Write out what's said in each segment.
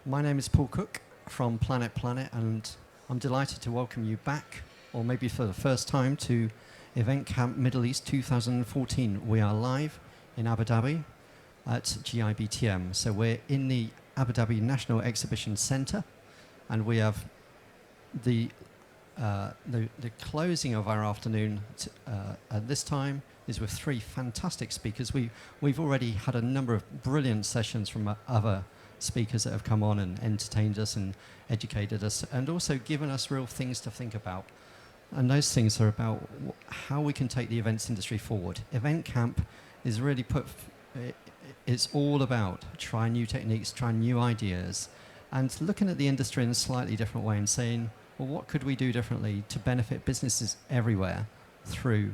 My name is Paul Cook from Planet, and I'm delighted to welcome you back, or maybe for the first time, to Event Camp Middle East 2014. We are live in Abu Dhabi at GIBTM. So we're in the Abu Dhabi National Exhibition Centre, and we have the closing of our afternoon at this time is with three fantastic speakers. We've already had a number of brilliant sessions from other speakers that have come on and entertained us and educated us, and also given us real things to think about. And those things are about how we can take the events industry forward. Event Camp is really it's all about trying new techniques, trying new ideas, and looking at the industry in a slightly different way and saying, well, what could we do differently to benefit businesses everywhere through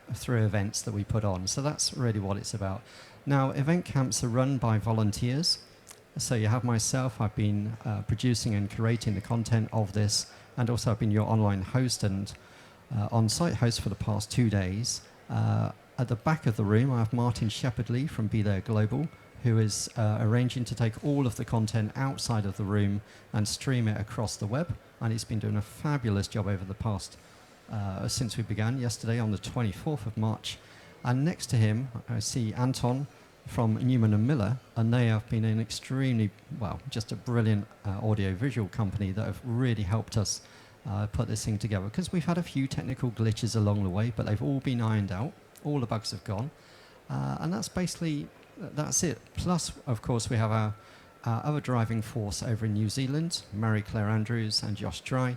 events that we put on? So that's really what it's about. Now, event camps are run by volunteers. So you have myself. I've been producing and curating the content of this, and also I've been your online host and on-site host for the past 2 days. At the back of the room, I have Martin Shepherdley from Be There Global, who is arranging to take all of the content outside of the room and stream it across the web. And he's been doing a fabulous job over the past, since we began yesterday on the 24th of March. And next to him, I see Anton from Newman & Miller, and they have been an extremely, just a brilliant audio-visual company that have really helped us put this thing together, because we've had a few technical glitches along the way, but they've all been ironed out. All the bugs have gone. And that's it. Plus, of course, we have our other driving force over in New Zealand, Mary-Claire Andrews and Josh Dry,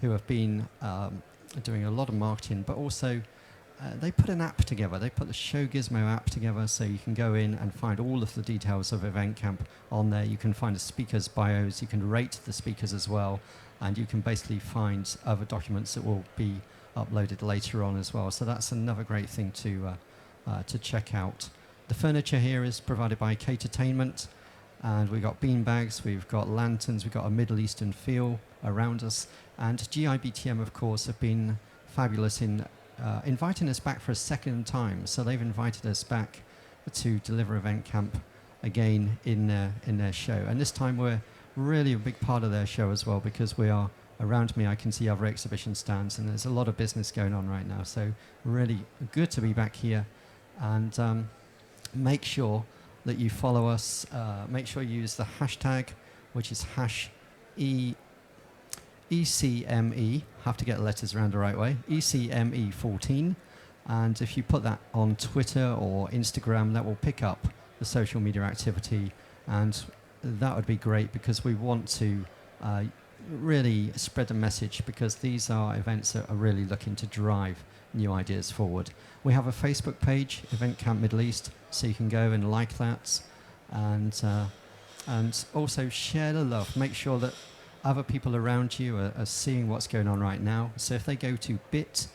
who have been doing a lot of marketing, but also they put an app together. They put the Show Gizmo app together, so you can go in and find all of the details of Event Camp on there. You can find the speakers' bios. You can rate the speakers as well, and you can basically find other documents that will be uploaded later on as well. So that's another great thing to check out. The furniture here is provided by Catertainment, and we've got beanbags, we've got lanterns, we've got a Middle Eastern feel around us, and GIBTM, of course, have been fabulous in inviting us back for a second time. So they've invited us back to deliver Event Camp again in their show. And this time we're really a big part of their show as well, because we are, around me I can see other exhibition stands, and there's a lot of business going on right now. So really good to be back here. And make sure that you follow us. Make sure you use the hashtag, which is ECME, have to get the letters around the right way, ECME14, and if you put that on Twitter or Instagram, that will pick up the social media activity, and that would be great, because we want to really spread the message, because these are events that are really looking to drive new ideas forward. We have a Facebook page, Event Camp Middle East, so you can go and like that, and also share the love. Make sure that other people around you are seeing what's going on right now. So if they go to bit.ly/event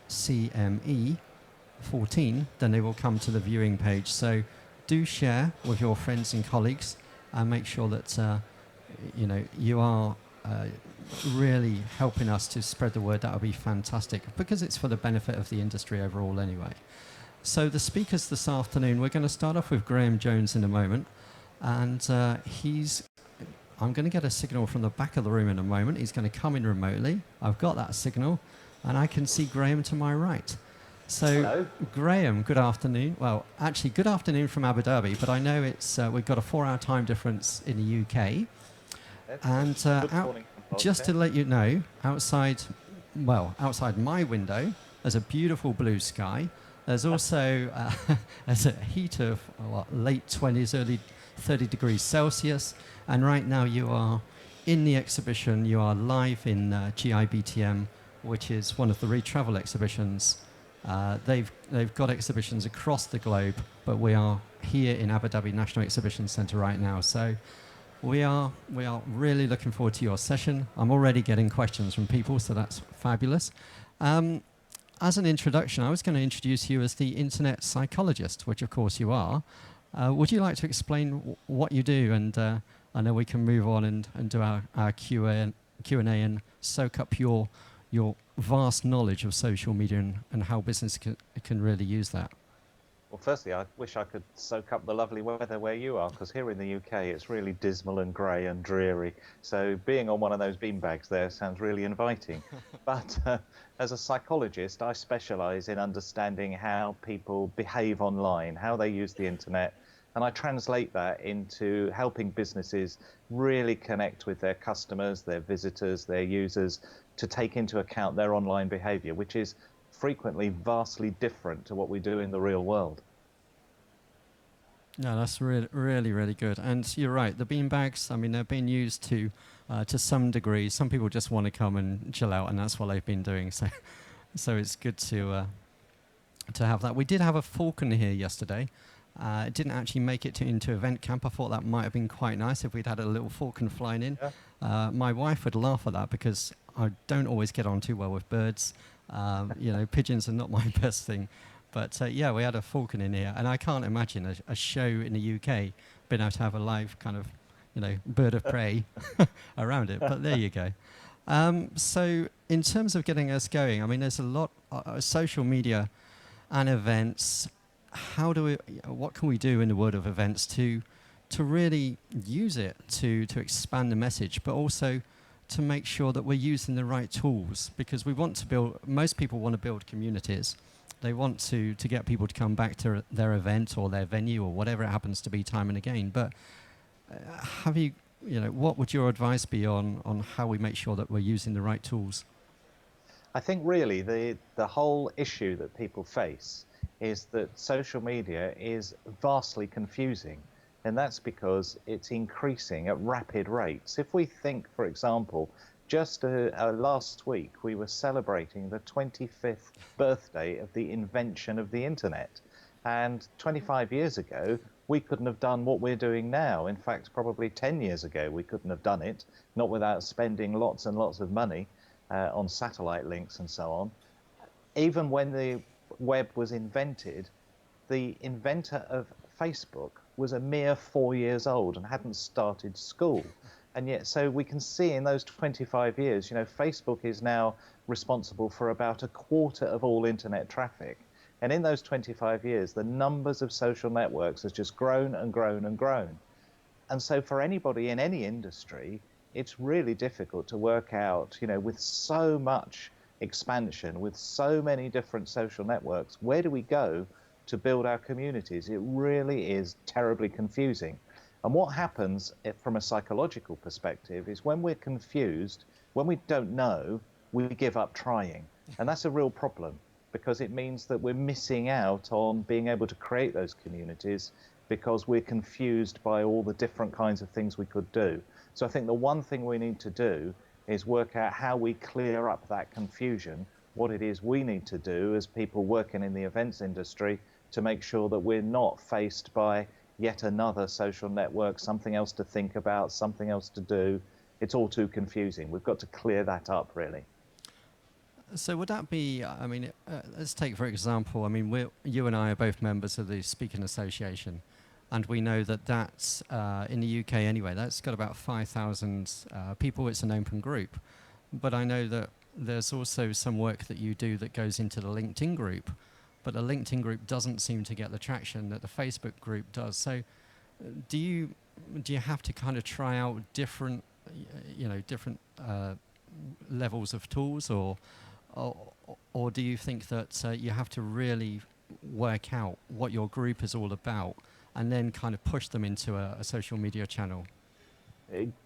CME 14, then they will come to the viewing page. So do share with your friends and colleagues, and make sure that you are really helping us to spread the word. That would be fantastic, because it's for the benefit of the industry overall anyway. So the speakers this afternoon, we're going to start off with Graham Jones in a moment, and I'm going to get a signal from the back of the room in a moment. He's going to come in remotely. I've got that signal, and I can see Graham to my right. So, hello. Graham, good afternoon. Well, actually, good afternoon from Abu Dhabi, but I know we've got a 4-hour time difference in the UK. And just to let you know, outside my window, there's a beautiful blue sky. There's also there's a heat of late 20s, early 30 degrees Celsius. And right now you are in the exhibition. You are live in GIBTM, which is one of the Retravel exhibitions. They've got exhibitions across the globe, but we are here in Abu Dhabi National Exhibition Centre right now. So we are really looking forward to your session. I'm already getting questions from people, so that's fabulous. As an introduction, I was going to introduce you as the internet psychologist, which of course you are. Would you like to explain what you do? And I know we can move on and do our Q&A and soak up your vast knowledge of social media and how business can really use that? Well, firstly, I wish I could soak up the lovely weather where you are, because here in the UK it's really dismal and grey and dreary. So being on one of those beanbags there sounds really inviting. But as a psychologist, I specialise in understanding how people behave online, how they use the internet, and I translate that into helping businesses really connect with their customers, their visitors, their users, to take into account their online behaviour, which is frequently vastly different to what we do in the real world. No, that's really, really, really good. And you're right. The beanbags, I mean, they're being used to some degree. Some people just want to come and chill out, and that's what they've been doing. So, so it's good to have that. We did have a falcon here yesterday. It didn't actually make it into event camp. I thought that might have been quite nice if we'd had a little falcon flying in. Yeah. My wife would laugh at that because I don't always get on too well with birds. Pigeons are not my best thing. But yeah, we had a falcon in here, and I can't imagine a show in the UK being able to have a live kind of, bird of prey around it. But there you go. So in terms of getting us going, I mean, there's a lot social media and events. What can we do in the world of events to really use it to expand the message, but also to make sure that we're using the right tools, because most people want to build communities. They want to get people to come back to their event or their venue or whatever it happens to be time and again. But what would your advice be on how we make sure that we're using the right tools? I think really the whole issue that people face is that social media is vastly confusing, and that's because it's increasing at rapid rates. If we think, for example, just last week we were celebrating the 25th birthday of the invention of the internet, and 25 years ago we couldn't have done what we're doing now. In fact, probably 10 years ago we couldn't have done it, not without spending lots and lots of money on satellite links and so on. Even when the web was invented, the inventor of Facebook was a mere 4 years old and hadn't started school. And yet, so we can see in those 25 years, Facebook is now responsible for about a quarter of all internet traffic. And in those 25 years, the numbers of social networks has just grown and grown and grown. And so for anybody in any industry, it's really difficult to work out, with so much expansion, with so many different social networks, where do we go to build our communities? It really is terribly confusing. And what happens from a psychological perspective is when we're confused, when we don't know, we give up trying. And that's a real problem, because it means that we're missing out on being able to create those communities because we're confused by all the different kinds of things we could do. So I think the one thing we need to do is work out how we clear up that confusion, what it is we need to do as people working in the events industry to make sure that we're not faced by yet another social network, something else to think about, something else to do. It's all too confusing. We've got to clear that up, really. So would that be, I mean, let's take, for example, I mean, you and I are both members of the Speaking Association, and we know that that's, in the UK anyway, that's got about 5,000 people. It's an open group. But I know that there's also some work that you do that goes into the LinkedIn group, but the LinkedIn group doesn't seem to get the traction that the Facebook group does. So do you have to kind of try out different levels of tools, or do you think that you have to really work out what your group is all about and then kind of push them into a social media channel?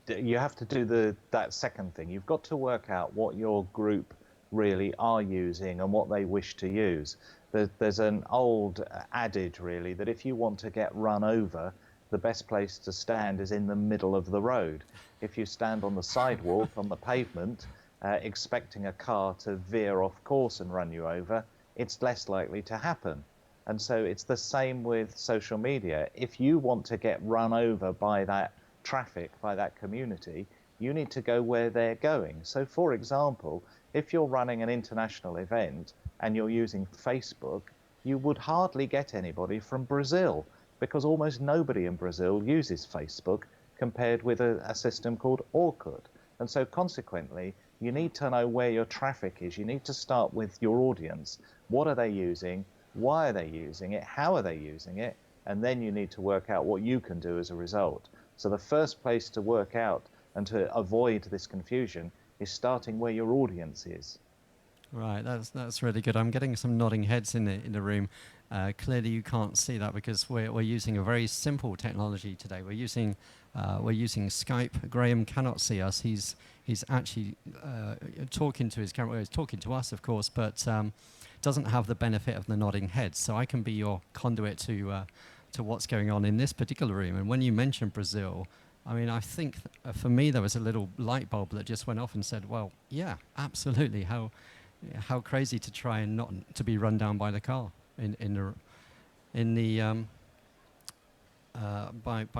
You have to do that second thing. You've got to work out what your group really are using and what they wish to use. There's an old adage, really, that if you want to get run over, the best place to stand is in the middle of the road. If you stand on the sidewalk, on the pavement, expecting a car to veer off course and run you over, it's less likely to happen. And so it's the same with social media. If you want to get run over by that traffic, by that community, you need to go where they're going. So, for example, if you're running an international event and you're using Facebook, you would hardly get anybody from Brazil, because almost nobody in Brazil uses Facebook compared with a system called Orkut. And so consequently, You need to know where your traffic is. You need to start with your audience. What are they using? Why are they using it? How are they using it? And then you need to work out what you can do as a result. So the first place to work out and to avoid this confusion is starting where your audience is. Right, that's really good. I'm getting some nodding heads in the room. Clearly, you can't see that because we're using a very simple technology today. We're using Skype. Graham cannot see us. He's actually talking to his camera. He's talking to us, of course, but doesn't have the benefit of the nodding heads. So I can be your conduit to what's going on in this particular room. And when you mentioned Brazil, I mean, I think for me there was a little light bulb that just went off and said, "Well, yeah, absolutely. How crazy to try and not to be run down by the car by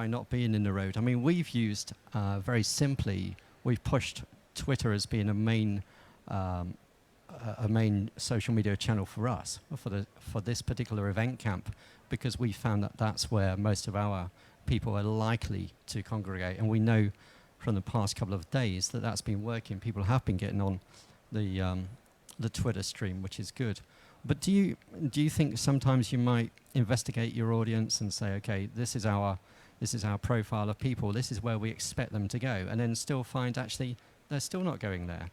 not being in the road." I mean, we've used very simply. We've pushed Twitter as being a main social media channel for us for this particular event camp, because we found that that's where most of our people are likely to congregate, and we know from the past couple of days that that's been working. People have been getting on the Twitter stream, which is good. But do you think sometimes you might investigate your audience and say, okay, this is our profile of people, this is where we expect them to go, and then still find actually they're still not going there?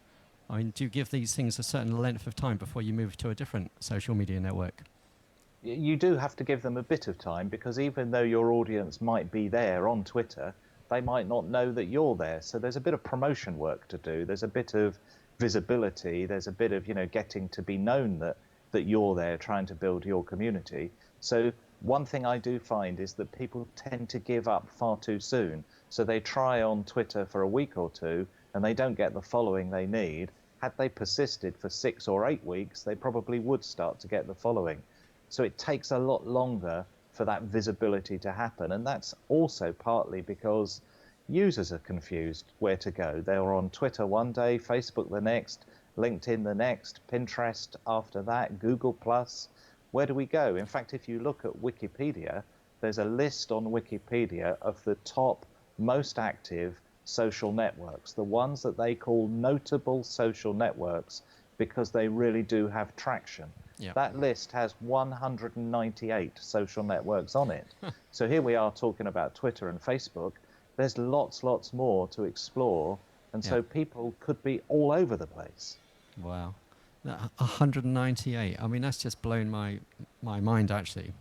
I mean, do you give these things a certain length of time before you move to a different social media network? You do have to give them a bit of time, because even though your audience might be there on Twitter, they might not know that you're there. So there's a bit of promotion work to do. There's a bit of visibility. There's a bit of, getting to be known that you're there, trying to build your community. So one thing I do find is that people tend to give up far too soon. So they try on Twitter for a week or two and they don't get the following they need. Had they persisted for 6 or 8 weeks, they probably would start to get the following. So it takes a lot longer for that visibility to happen. And that's also partly because users are confused where to go. They're on Twitter one day, Facebook the next, LinkedIn the next, Pinterest after that, Google Plus. Where do we go? In fact, if you look at Wikipedia, there's a list on Wikipedia of the top most active social networks, the ones that they call notable social networks, because they really do have traction. Yeah. That list has 198 social networks on it. So here we are talking about Twitter and Facebook. There's lots more to explore, and so people could be all over the place. Wow. 198. I mean, that's just blown my mind, actually.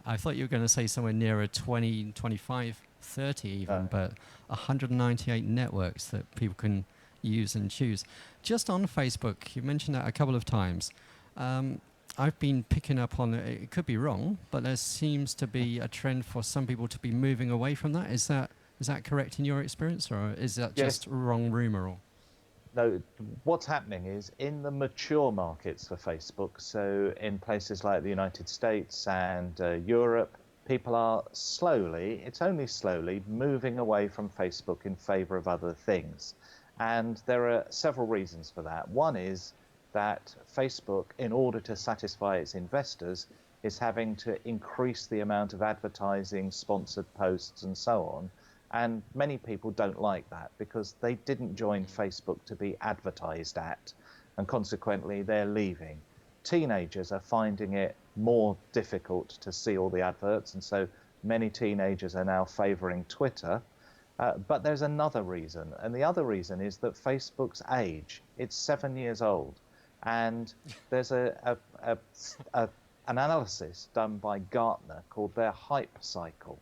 I thought you were going to say somewhere nearer 20, 25, 30 even, but 198 networks that people can use and choose. Just on Facebook, you mentioned that a couple of times. I've been picking up on it could be wrong, but there seems to be a trend for some people to be moving away from that. Is that correct in your experience, or is that just wrong rumor? Or? No, what's happening is in the mature markets for Facebook, so in places like the United States and Europe, people are slowly, it's only slowly, moving away from Facebook in favor of other things. And there are several reasons for that. One is that Facebook, in order to satisfy its investors, is having to increase the amount of advertising, sponsored posts, and so on. And many people don't like that because they didn't join Facebook to be advertised at, and consequently they're leaving. Teenagers are finding it more difficult to see all the adverts, and so many teenagers are now favoring Twitter. But there's another reason, and the other reason is that Facebook's age. It's 7 years old, and there's an analysis done by Gartner called their hype cycle.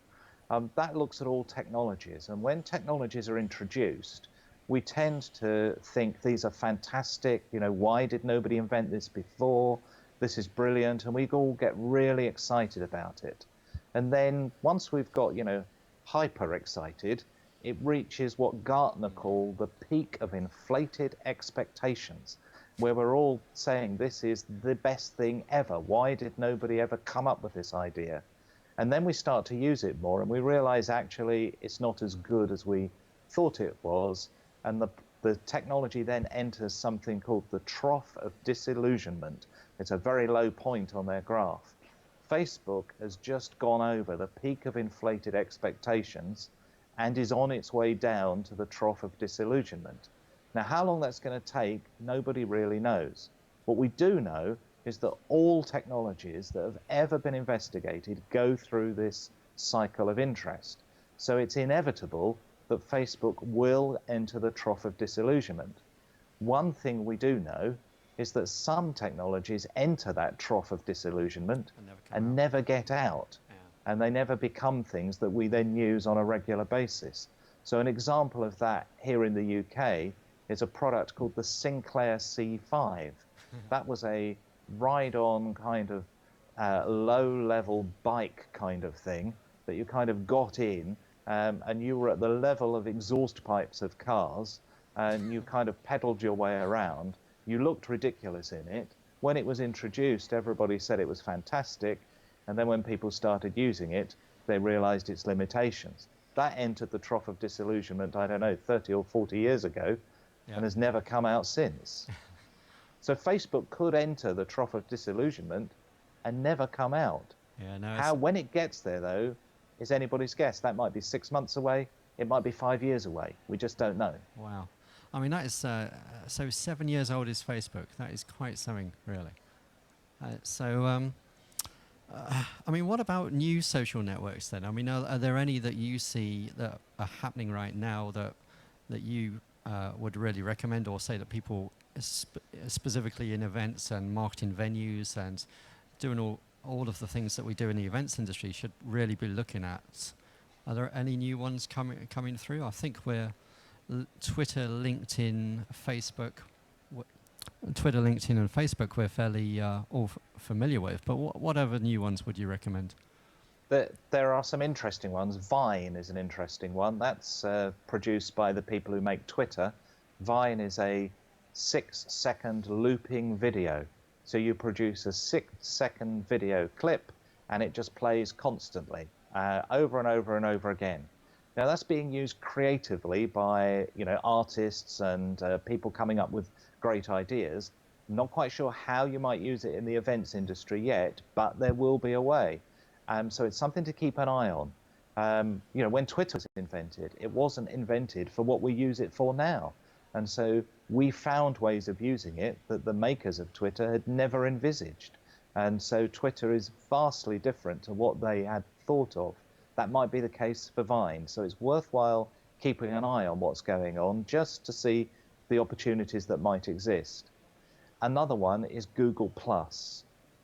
That looks at all technologies, and when technologies are introduced, we tend to think these are fantastic, why did nobody invent this before? This is brilliant, and we all get really excited about it. And then once we've got, hyper excited, it reaches what Gartner call the peak of inflated expectations, where we're all saying this is the best thing ever. Why did nobody ever come up with this idea? And then we start to use it more, and we realize actually it's not as good as we thought it was. And the technology then enters something called the trough of disillusionment. It's a very low point on their graph. Facebook has just gone over the peak of inflated expectations and is on its way down to the trough of disillusionment. Now, how long that's going to take, nobody really knows. What we do know is that all technologies that have ever been investigated go through this cycle of interest. So it's inevitable that Facebook will enter the trough of disillusionment. One thing we do know is that some technologies enter that trough of disillusionment and never get out. Yeah. And they never become things that we then use on a regular basis. So an example of that here in the UK is a product called the Sinclair C5. That was a ride-on kind of low-level bike kind of thing that you kind of got in, and you were at the level of exhaust pipes of cars, and you kind of pedaled your way around. You looked ridiculous in it. When it was introduced, everybody said it was fantastic, and then when people started using it, they realized its limitations. That entered the trough of disillusionment, I don't know, 30 or 40 years ago, and has never come out since. So Facebook could enter the trough of disillusionment and never come out. Yeah, no, How, when it gets there, though, is anybody's guess. That might be 6 months away. It might be 5 years away. We just don't know. wow. I mean, that is, so 7 years old is Facebook. That is quite something, really. I mean, what about new social networks then? I mean, are there any that you see that are happening right now that you would really recommend, or say that people specifically in events and marketing venues and doing all of the things that we do in the events industry should really be looking at? Are there any new ones coming through? I think we're Twitter, LinkedIn, Facebook. Twitter, LinkedIn, and Facebook we're fairly all familiar with, but what other new ones would you recommend? There are some interesting ones. Vine is an interesting one. That's produced by the people who make Twitter. Vine is a 6-second looping video. So you produce a 6-second video clip, and it just plays constantly, over and over and over again. Now that's being used creatively by artists and people coming up with great ideas. I'm not quite sure how you might use it in the events industry yet, but there will be a way. So it's something to keep an eye on. When Twitter was invented, it wasn't invented for what we use it for now. And so we found ways of using it that the makers of Twitter had never envisaged. And so Twitter is vastly different to what they had thought of. That might be the case for Vine. So it's worthwhile keeping an eye on what's going on just to see the opportunities that might exist. Another one is Google+.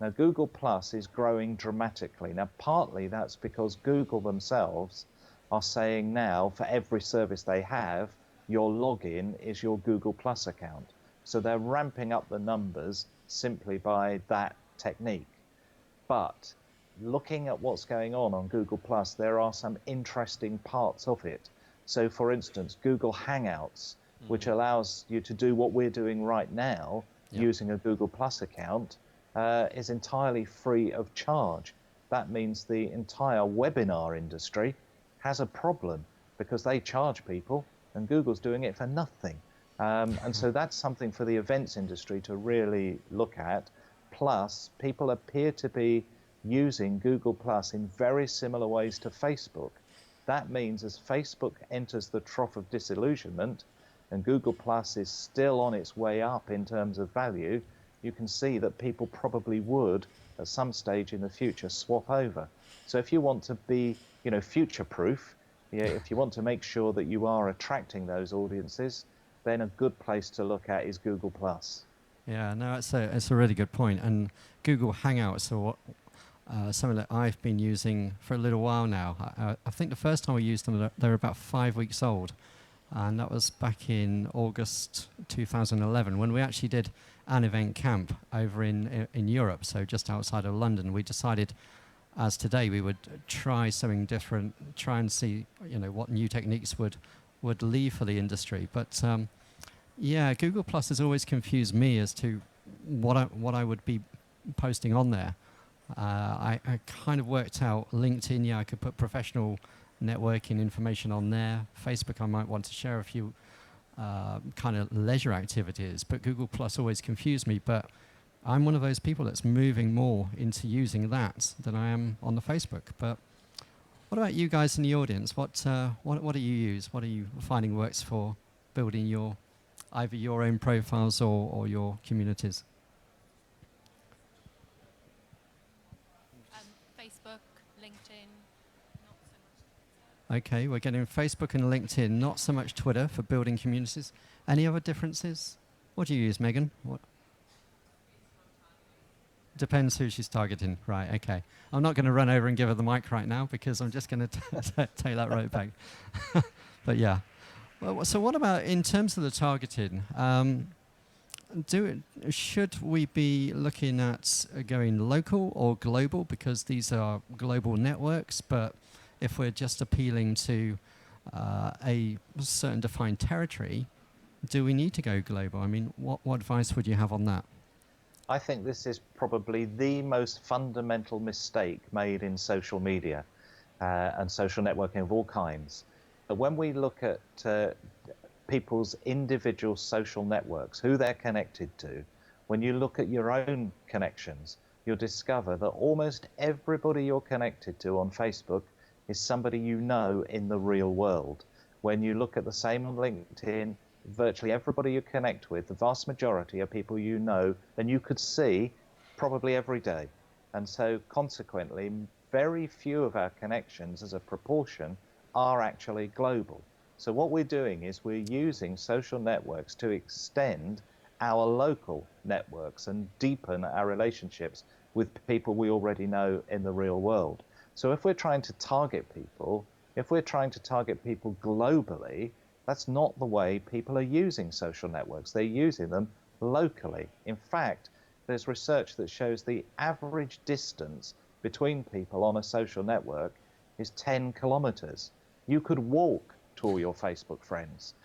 Now, Google+ is growing dramatically. Now, partly that's because Google themselves are saying now for every service they have, your login is your Google+ account. So they're ramping up the numbers simply by that technique. But looking at what's going on Google+, there are some interesting parts of it. So, for instance, Google Hangouts, which allows you to do what we're doing right now using a Google+ account, is entirely free of charge. That means the entire webinar industry has a problem because they charge people and Google's doing it for nothing. And so that's something for the events industry to really look at. Plus, people appear to be using Google+ in very similar ways to Facebook. That means as Facebook enters the trough of disillusionment and Google+ is still on its way up in terms of value, you can see that people probably would, at some stage in the future, swap over. So if you want to be, future-proof, if you want to make sure that you are attracting those audiences, then a good place to look at is Google+. Yeah, no, it's a really good point. And Google Hangouts are something that I've been using for a little while now. I think the first time we used them, they were about 5 weeks old. And that was back in August 2011 when we actually did an event camp over in Europe, so just outside of London. We decided, as today, we would try something different, try and see what new techniques would leave for the industry. But yeah, Google Plus has always confused me as to what I would be posting on there. I kind of worked out LinkedIn. Yeah, I could put professional networking information on there. Facebook, I might want to share a few kind of leisure activities, but Google Plus always confused me. But I'm one of those people that's moving more into using that than I am on the Facebook. But what about you guys in the audience? What do you use? What are you finding works for building your either your own profiles or your communities? Facebook, LinkedIn, not so much. Okay, we're getting Facebook and LinkedIn, not so much Twitter for building communities. Any other differences? What do you use, Megan? What? Depends who she's targeting. Right, okay. I'm not going to run over and give her the mic right now because I'm just going to take that right back. But yeah. Well, so what about in terms of the targeting? Should we be looking at going local or global? Because these are global networks, but if we're just appealing to a certain defined territory, do we need to go global? I mean, what advice would you have on that? I think this is probably the most fundamental mistake made in social media and social networking of all kinds. But when we look at people's individual social networks, who they're connected to, when you look at your own connections, you'll discover that almost everybody you're connected to on Facebook is somebody you know in the real world. When you look at the same on LinkedIn, virtually everybody you connect with, the vast majority are people you know and you could see probably every day. And so consequently, very few of our connections as a proportion are actually global. So what we're doing is we're using social networks to extend our local networks and deepen our relationships with people we already know in the real world. So if we're trying to target people, globally, that's not the way people are using social networks. They're using them locally. In fact, there's research that shows the average distance between people on a social network is 10 kilometers. You could walk to all your Facebook friends.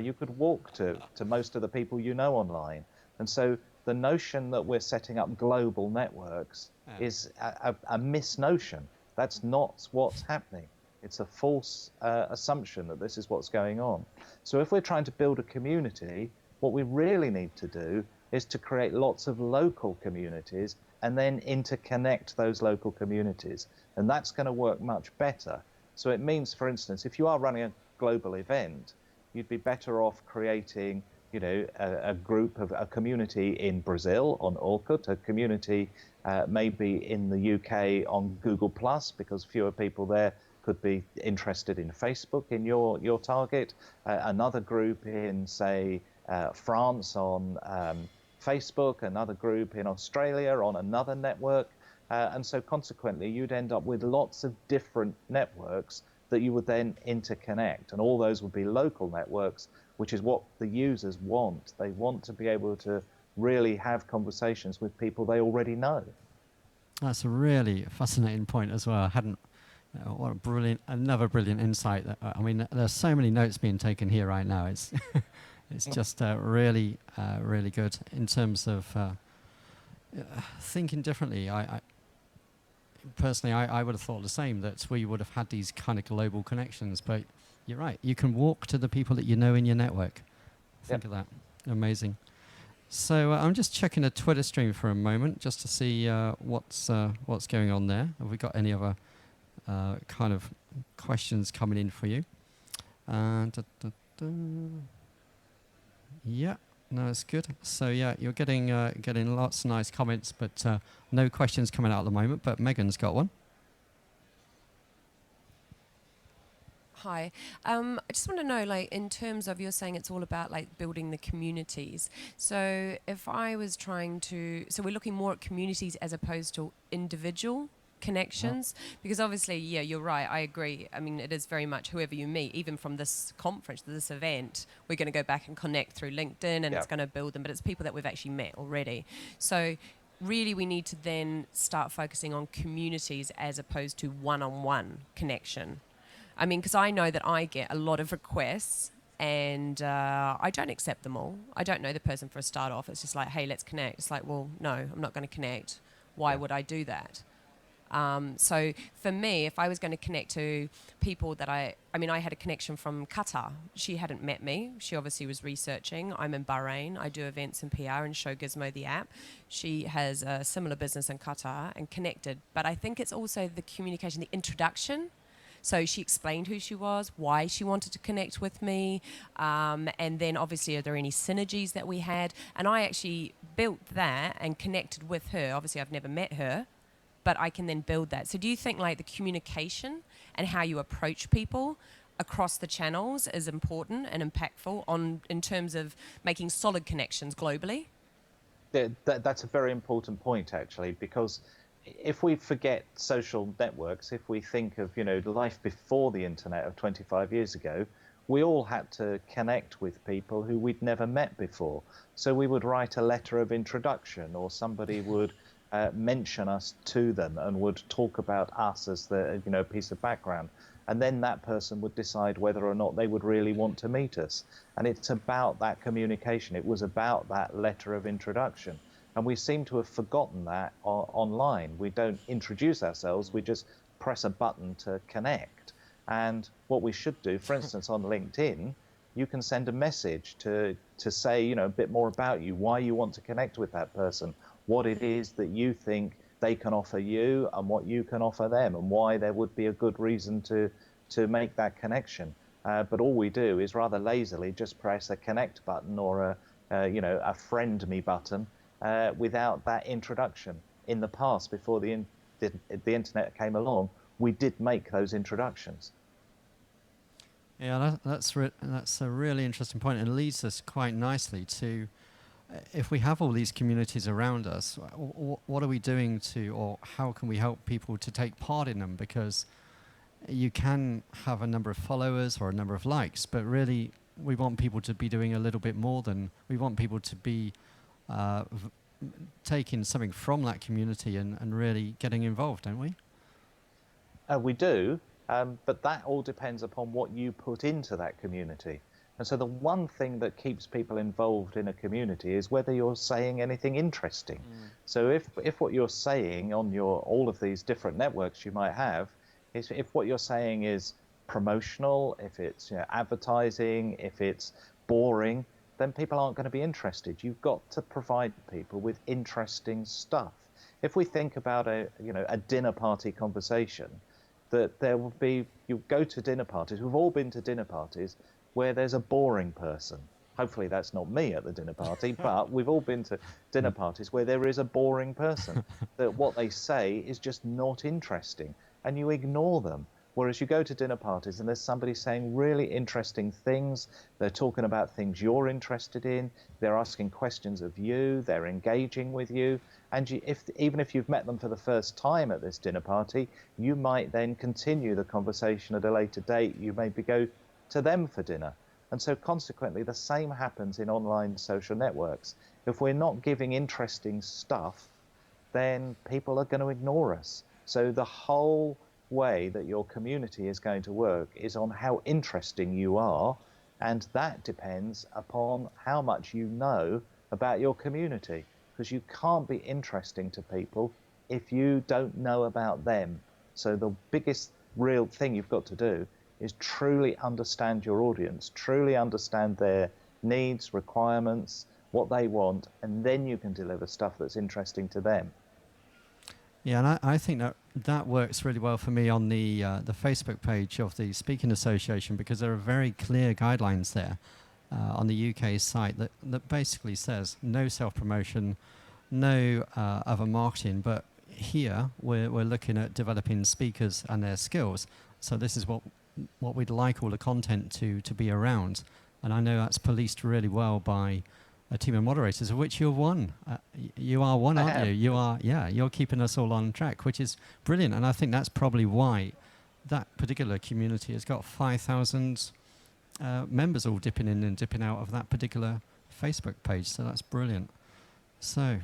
You could walk to most of the people you know online. And so the notion that we're setting up global networks is a misnotion. That's not what's happening. It's a false assumption that this is what's going on. So if we're trying to build a community, what we really need to do is to create lots of local communities and then interconnect those local communities. And that's going to work much better. So it means, for instance, if you are running a global event, you'd be better off creating, a group of a community in Brazil on Orkut, a community maybe in the UK on Google Plus, because fewer people there could be interested in Facebook in your target, another group in, say, France on Facebook, another group in Australia on another network. And so consequently, you'd end up with lots of different networks that you would then interconnect. And all those would be local networks, which is what the users want. They want to be able to really have conversations with people they already know. That's a really fascinating point as well. I hadn't. What another brilliant insight. I mean, there's so many notes being taken here right now. It's it's just really good in terms of thinking differently. I personally, I would have thought the same, that we would have had these kind of global connections. But you're right. You can walk to the people that you know in your network. Think of that. Amazing. So I'm just checking a Twitter stream for a moment just to see what's going on there. Have we got any other kind of questions coming in for you? Yeah, no, it's good. So yeah, you're getting lots of nice comments, but no questions coming out at the moment. But Megan's got one. Hi. I just want to know, like, in terms of, you're saying it's all about like building the communities. So if I was trying to, so we're looking more at communities as opposed to individual connections, because obviously, yeah, you're right. I agree. I mean, it is very much whoever you meet, even from this conference, this event, we're going to go back and connect through LinkedIn and it's going to build them, but it's people that we've actually met already. So really we need to then start focusing on communities as opposed to one-on-one connection. I mean, because I know that I get a lot of requests and I don't accept them all. I don't know the person for a start off. It's just like, hey, let's connect. It's like, well, no, I'm not going to connect. Why would I do that? So for me, if I was going to connect to people that I had a connection from Qatar. She hadn't met me. She obviously was researching. I'm in Bahrain. I do events and PR and show Gizmo the app. She has a similar business in Qatar and connected. But I think it's also the communication, the introduction. So she explained who she was, why she wanted to connect with me, and then obviously are there any synergies that we had. And I actually built that and connected with her. Obviously I've never met her, but I can then build that. So do you think like the communication and how you approach people across the channels is important and impactful in terms of making solid connections globally? That's a very important point, actually, because if we forget social networks, if we think of, life before the internet of 25 years ago, we all had to connect with people who we'd never met before. So we would write a letter of introduction, or somebody would mention us to them and would talk about us as the piece of background, and then that person would decide whether or not they would really want to meet us. And it's about that communication. It was about that letter of introduction, and we seem to have forgotten that online. We don't introduce ourselves, we just press a button to connect. And what we should do, for instance, on LinkedIn, you can send a message to say, a bit more about you, why you want to connect with that person, what it is that you think they can offer you and what you can offer them, and why there would be a good reason to make that connection. But all we do is rather lazily just press a connect button or a friend me button without that introduction. In the past, before the internet came along, we did make those introductions. Yeah, that's a really interesting point, and it leads us quite nicely to, if we have all these communities around us, what are we doing or how can we help people to take part in them? Because you can have a number of followers or a number of likes, but really we want people to be doing a little bit more than, we want people to be taking something from that community and really getting involved, don't we? We do, but that all depends upon what you put into that community. And so the one thing that keeps people involved in a community is whether you're saying anything interesting. So if what you're saying on all of these different networks you might have, is if what you're saying is promotional, if it's advertising, if it's boring, then people aren't going to be interested. You've got to provide people with interesting stuff. If we think about a dinner party conversation, that there will be, you go to dinner parties, we've all been to dinner parties where there's a boring person. Hopefully that's not me at the dinner party, but we've all been to dinner parties where there is a boring person, that what they say is just not interesting, and you ignore them. Whereas you go to dinner parties and there's somebody saying really interesting things, they're talking about things you're interested in, they're asking questions of you, they're engaging with you, and even if you've met them for the first time at this dinner party, you might then continue the conversation at a later date. You maybe go to them for dinner. And so consequently, the same happens in online social networks. If we're not giving interesting stuff, then people are going to ignore us. So the whole way that your community is going to work is on how interesting you are, and that depends upon how much you know about your community, because you can't be interesting to people if you don't know about them. So the biggest real thing you've got to do is truly understand your audience, truly understand their needs, requirements, what they want, and then you can deliver stuff that's interesting to them. Yeah, and I think that works really well for me on the Facebook page of the Speaking Association, because there are very clear guidelines there on the UK site that basically says no self-promotion, no other marketing, but here we're looking at developing speakers and their skills. So this is what we'd like all the content to be around. And I know that's policed really well by a team of moderators, of which you're one. You are one, aren't you? You are, yeah. You're keeping us all on track, which is brilliant. And I think that's probably why that particular community has got 5,000 members all dipping in and dipping out of that particular Facebook page. So that's brilliant. So,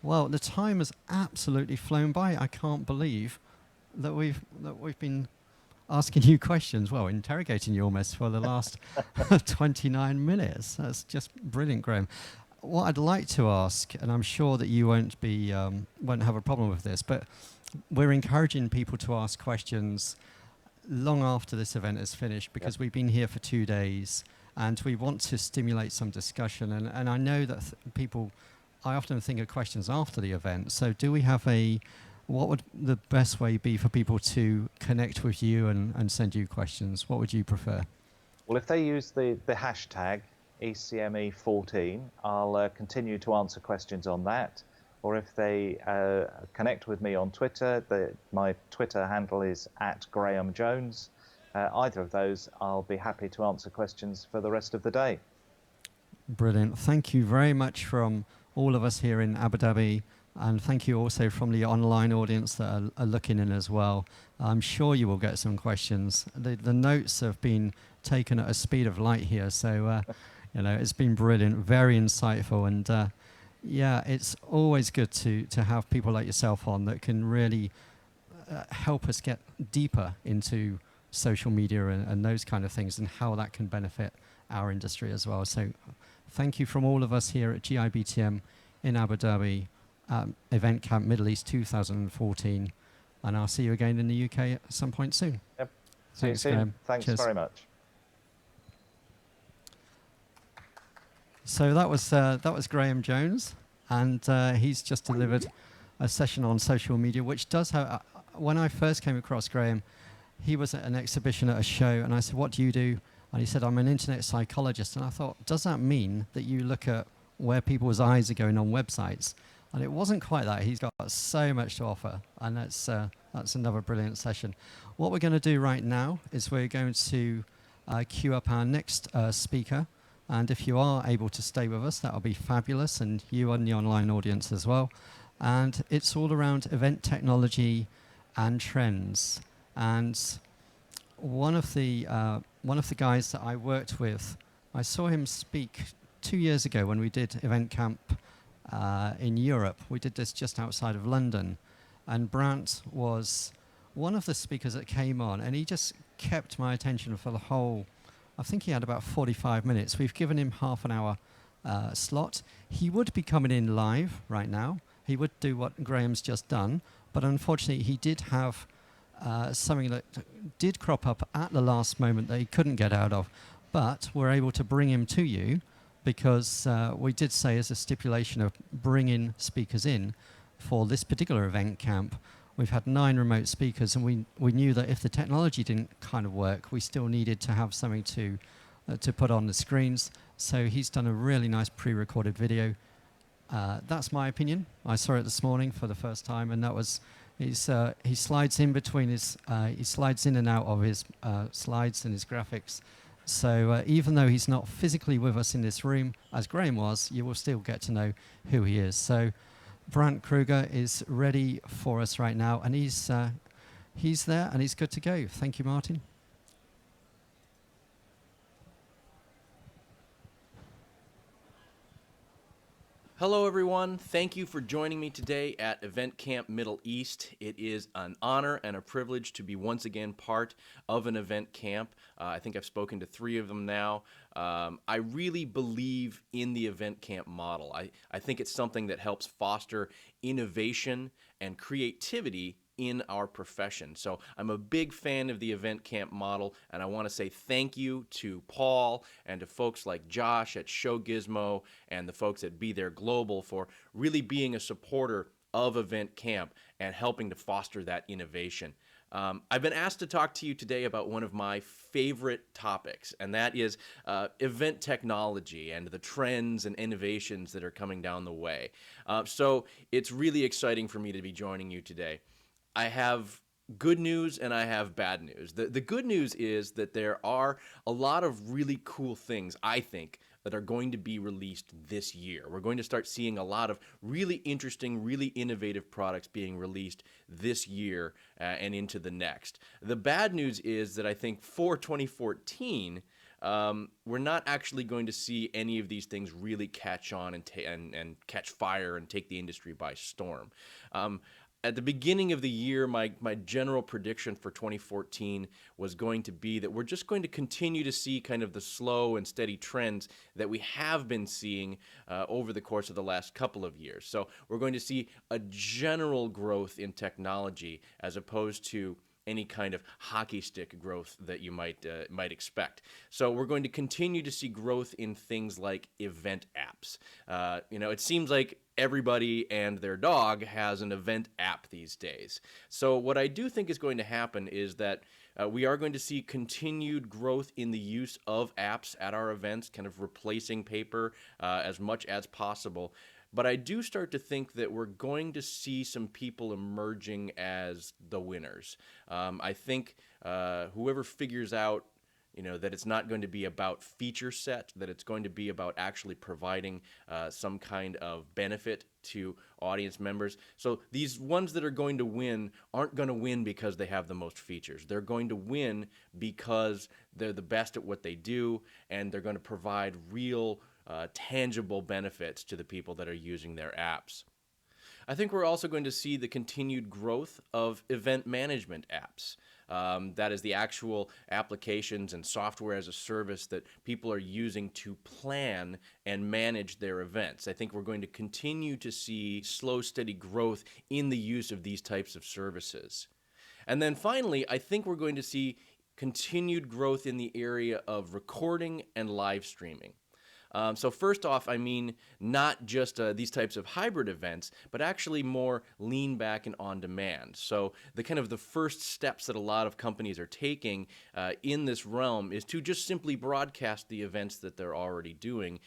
well, the time has absolutely flown by. I can't believe that we've been asking you questions, well, interrogating you almost for the last 29 minutes. That's just brilliant, Graham. What I'd like to ask, and I'm sure that you won't have a problem with this, but we're encouraging people to ask questions long after this event is finished, because we've been here for 2 days and we want to stimulate some discussion. And I know that I often think of questions after the event. So do we have a what would the best way be for people to connect with you and send you questions? What would you prefer? Well, if they use the hashtag ECME14, I'll continue to answer questions on that. Or if they connect with me on Twitter, my Twitter handle is @GrahamJones. Either of those, I'll be happy to answer questions for the rest of the day. Brilliant. Thank you very much from all of us here in Abu Dhabi, and thank you also from the online audience that are looking in as well. I'm sure you will get some questions. The notes have been taken at a speed of light here, so it's been brilliant, very insightful, and yeah, it's always good to have people like yourself on that can really help us get deeper into social media and those kind of things and how that can benefit our industry as well. So thank you from all of us here at GIBTM in Abu Dhabi, Event Camp Middle East 2014, and I'll see you again in the UK at some point soon. Yep. See Thanks, you soon. Graham. Thanks Cheers. very much. So that was Graham Jones, and he's just delivered a session on social media, which does have. When I first came across Graham, he was at an exhibition at a show, and I said, "What do you do?" And he said, "I'm an internet psychologist." And I thought, does that mean that you look at where people's eyes are going on websites? And it wasn't quite that. He's got so much to offer, and that's another brilliant session. What we're going to do right now is we're going to queue up our next speaker. And if you are able to stay with us, that'll be fabulous, and you and the online audience as well. And it's all around event technology and trends. And one of the guys that I worked with, I saw him speak 2 years ago when we did Event Camp in Europe. We did this just outside of London, and Brant was one of the speakers that came on, and he just kept my attention for the whole. I think he had about 45 minutes. We've given him half an hour slot. He would be coming in live right now. He would do what Graham's just done, but unfortunately he did have something that did crop up at the last moment that he couldn't get out of. But we're able to bring him to you because we did say as a stipulation of bringing speakers in for this particular event camp. We've had 9 remote speakers, and we knew that if the technology didn't kind of work, we still needed to have something to put on the screens. So he's done a really nice pre-recorded video. That's my opinion. I saw it this morning for the first time, and that was he slides in between his he slides in and out of his slides and his graphics. So even though he's not physically with us in this room, as Graham was, you will still get to know who he is. So Brant Kruger is ready for us right now, and he's there and he's good to go. Thank you, Martin. Hello, everyone. Thank you for joining me today at Event Camp Middle East. It is an honor and a privilege to be once again part of an event camp. I think I've spoken to 3 of them now. I really believe in the event camp model. I think it's something that helps foster innovation and creativity in our profession. So I'm a big fan of the event camp model, and I want to say thank you to Paul and to folks like Josh at Show Gizmo and the folks at Be There Global for really being a supporter of event camp and helping to foster that innovation. I've been asked to talk to you today about one of my favorite topics, and that is event technology and the trends and innovations that are coming down the way. So it's really exciting for me to be joining you today. I have good news and I have bad news. The good news is that there are a lot of really cool things, I think, that are going to be released this year. We're going to start seeing a lot of really interesting, really innovative products being released this year and into the next. The bad news is that I think for 2014, we're not actually going to see any of these things really catch on and catch fire and take the industry by storm. At the beginning of the year, my general prediction for 2014 was going to be that we're just going to continue to see kind of the slow and steady trends that we have been seeing over the course of the last couple of years. So we're going to see a general growth in technology as opposed to any kind of hockey stick growth that you might expect. So we're going to continue to see growth in things like event apps. It seems like everybody and their dog has an event app these days. So what I do think is going to happen is that we are going to see continued growth in the use of apps at our events, kind of replacing paper as much as possible. But I do start to think that we're going to see some people emerging as the winners. I think whoever figures out that it's not going to be about feature set, that it's going to be about actually providing some kind of benefit to audience members. So these ones that are going to win aren't going to win because they have the most features. They're going to win because they're the best at what they do, and they're going to provide real tangible benefits to the people that are using their apps. I think we're also going to see the continued growth of event management apps. That is the actual applications and software as a service that people are using to plan and manage their events. I think we're going to continue to see slow, steady growth in the use of these types of services. And then finally, I think we're going to see continued growth in the area of recording and live streaming. So first off, I mean not just these types of hybrid events, but actually more lean back and on demand. So the first steps that a lot of companies are taking in this realm is to just simply broadcast the events that they're already doing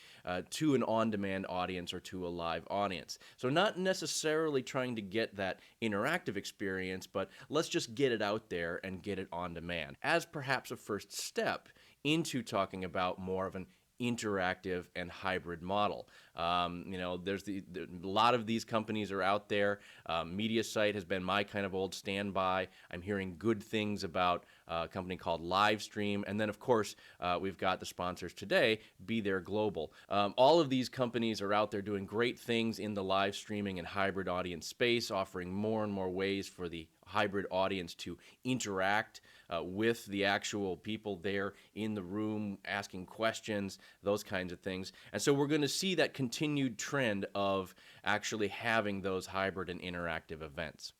to an on-demand audience or to a live audience. So not necessarily trying to get that interactive experience, but let's just get it out there and get it on demand as perhaps a first step into talking about more of an interactive and hybrid model. There's a lot of these companies are out there. MediaSite has been my kind of old standby. I'm hearing good things about a company called Livestream. And then, of course, we've got the sponsors today, Be There Global. All of these companies are out there doing great things in the live streaming and hybrid audience space, offering more and more ways for the hybrid audience to interact with the actual people there in the room, asking questions, those kinds of things. And so we're going to see that continued trend of actually having those hybrid and interactive events.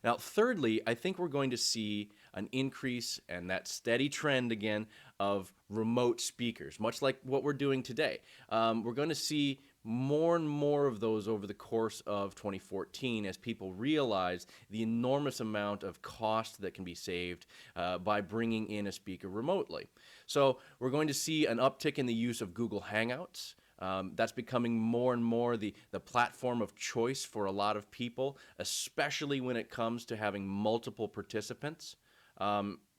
Now, thirdly, I think we're going to see an increase and that steady trend again of remote speakers, much like what we're doing today. We're going to see more and more of those over the course of 2014 as people realize the enormous amount of cost that can be saved by bringing in a speaker remotely. So we're going to see an uptick in the use of Google Hangouts. That's becoming more and more the platform of choice for a lot of people, especially when it comes to having multiple participants.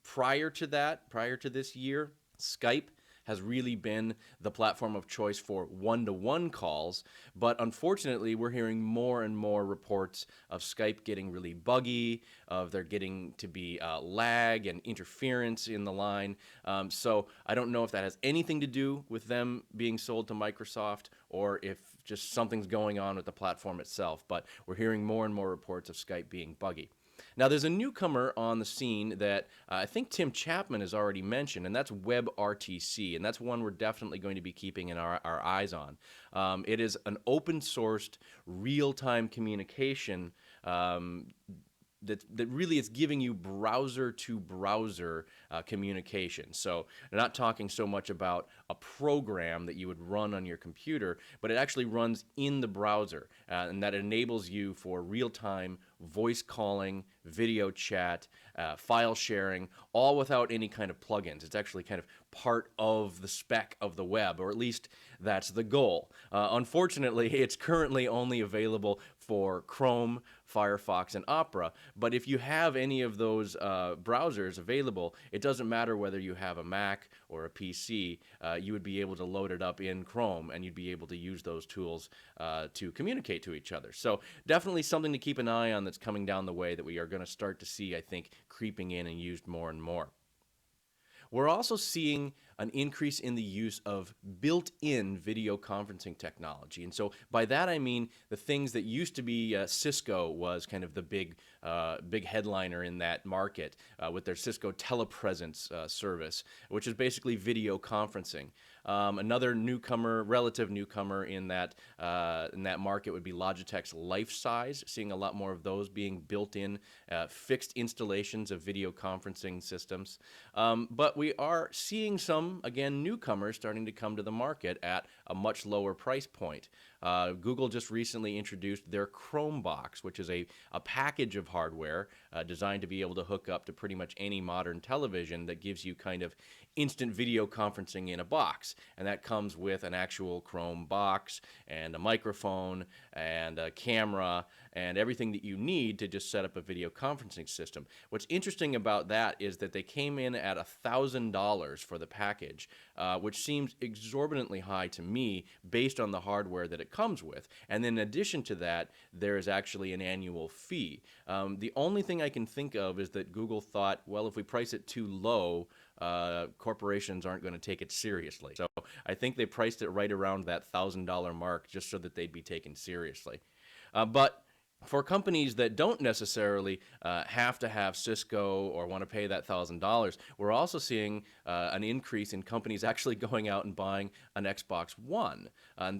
Prior to this year, Skype has really been the platform of choice for one-to-one calls, but unfortunately we're hearing more and more reports of Skype getting really buggy, of there getting to be lag and interference in the line. So I don't know if that has anything to do with them being sold to Microsoft or if just something's going on with the platform itself, but we're hearing more and more reports of Skype being buggy. Now, there's a newcomer on the scene that I think Tim Chapman has already mentioned, and that's WebRTC, and that's one we're definitely going to be keeping our eyes on. It is an open-sourced, real-time communication that really is giving you browser-to-browser communication. So we're not talking so much about a program that you would run on your computer, but it actually runs in the browser, and that enables you for real-time voice calling, video chat, file sharing, all without any kind of plugins. It's actually kind of part of the spec of the web, or at least that's the goal. Unfortunately, it's currently only available for Chrome, Firefox, and Opera, but if you have any of those browsers available, it doesn't matter whether you have a Mac or a PC, you would be able to load it up in Chrome, and you'd be able to use those tools to communicate to each other. So definitely something to keep an eye on that's coming down the way that we are going to start to see, I think, creeping in and used more and more. We're also seeing an increase in the use of built-in video conferencing technology. And so by that I mean the things that used to be Cisco was kind of the big headliner in that market with their Cisco telepresence service, which is basically video conferencing. Another newcomer, relative newcomer in that market would be Logitech's Life Size, seeing a lot more of those being built in fixed installations of video conferencing systems. But we are seeing some, again, newcomers starting to come to the market at a much lower price point. Google just recently introduced their Chromebox, which is a package of hardware designed to be able to hook up to pretty much any modern television that gives you kind of instant video conferencing in a box. And that comes with an actual Chrome box and a microphone and a camera and everything that you need to just set up a video conferencing system. What's interesting about that is that they came in at $1,000 for the package, which seems exorbitantly high to me based on the hardware that it comes with. And then in addition to that, there is actually an annual fee. The only thing I can think of is that Google thought, well, if we price it too low, corporations aren't going to take it seriously. So I think they priced it right around that $1,000 mark just so that they'd be taken seriously. But for companies that don't necessarily have to have Cisco or want to pay that $1,000, we're also seeing an increase in companies actually going out and buying an Xbox One,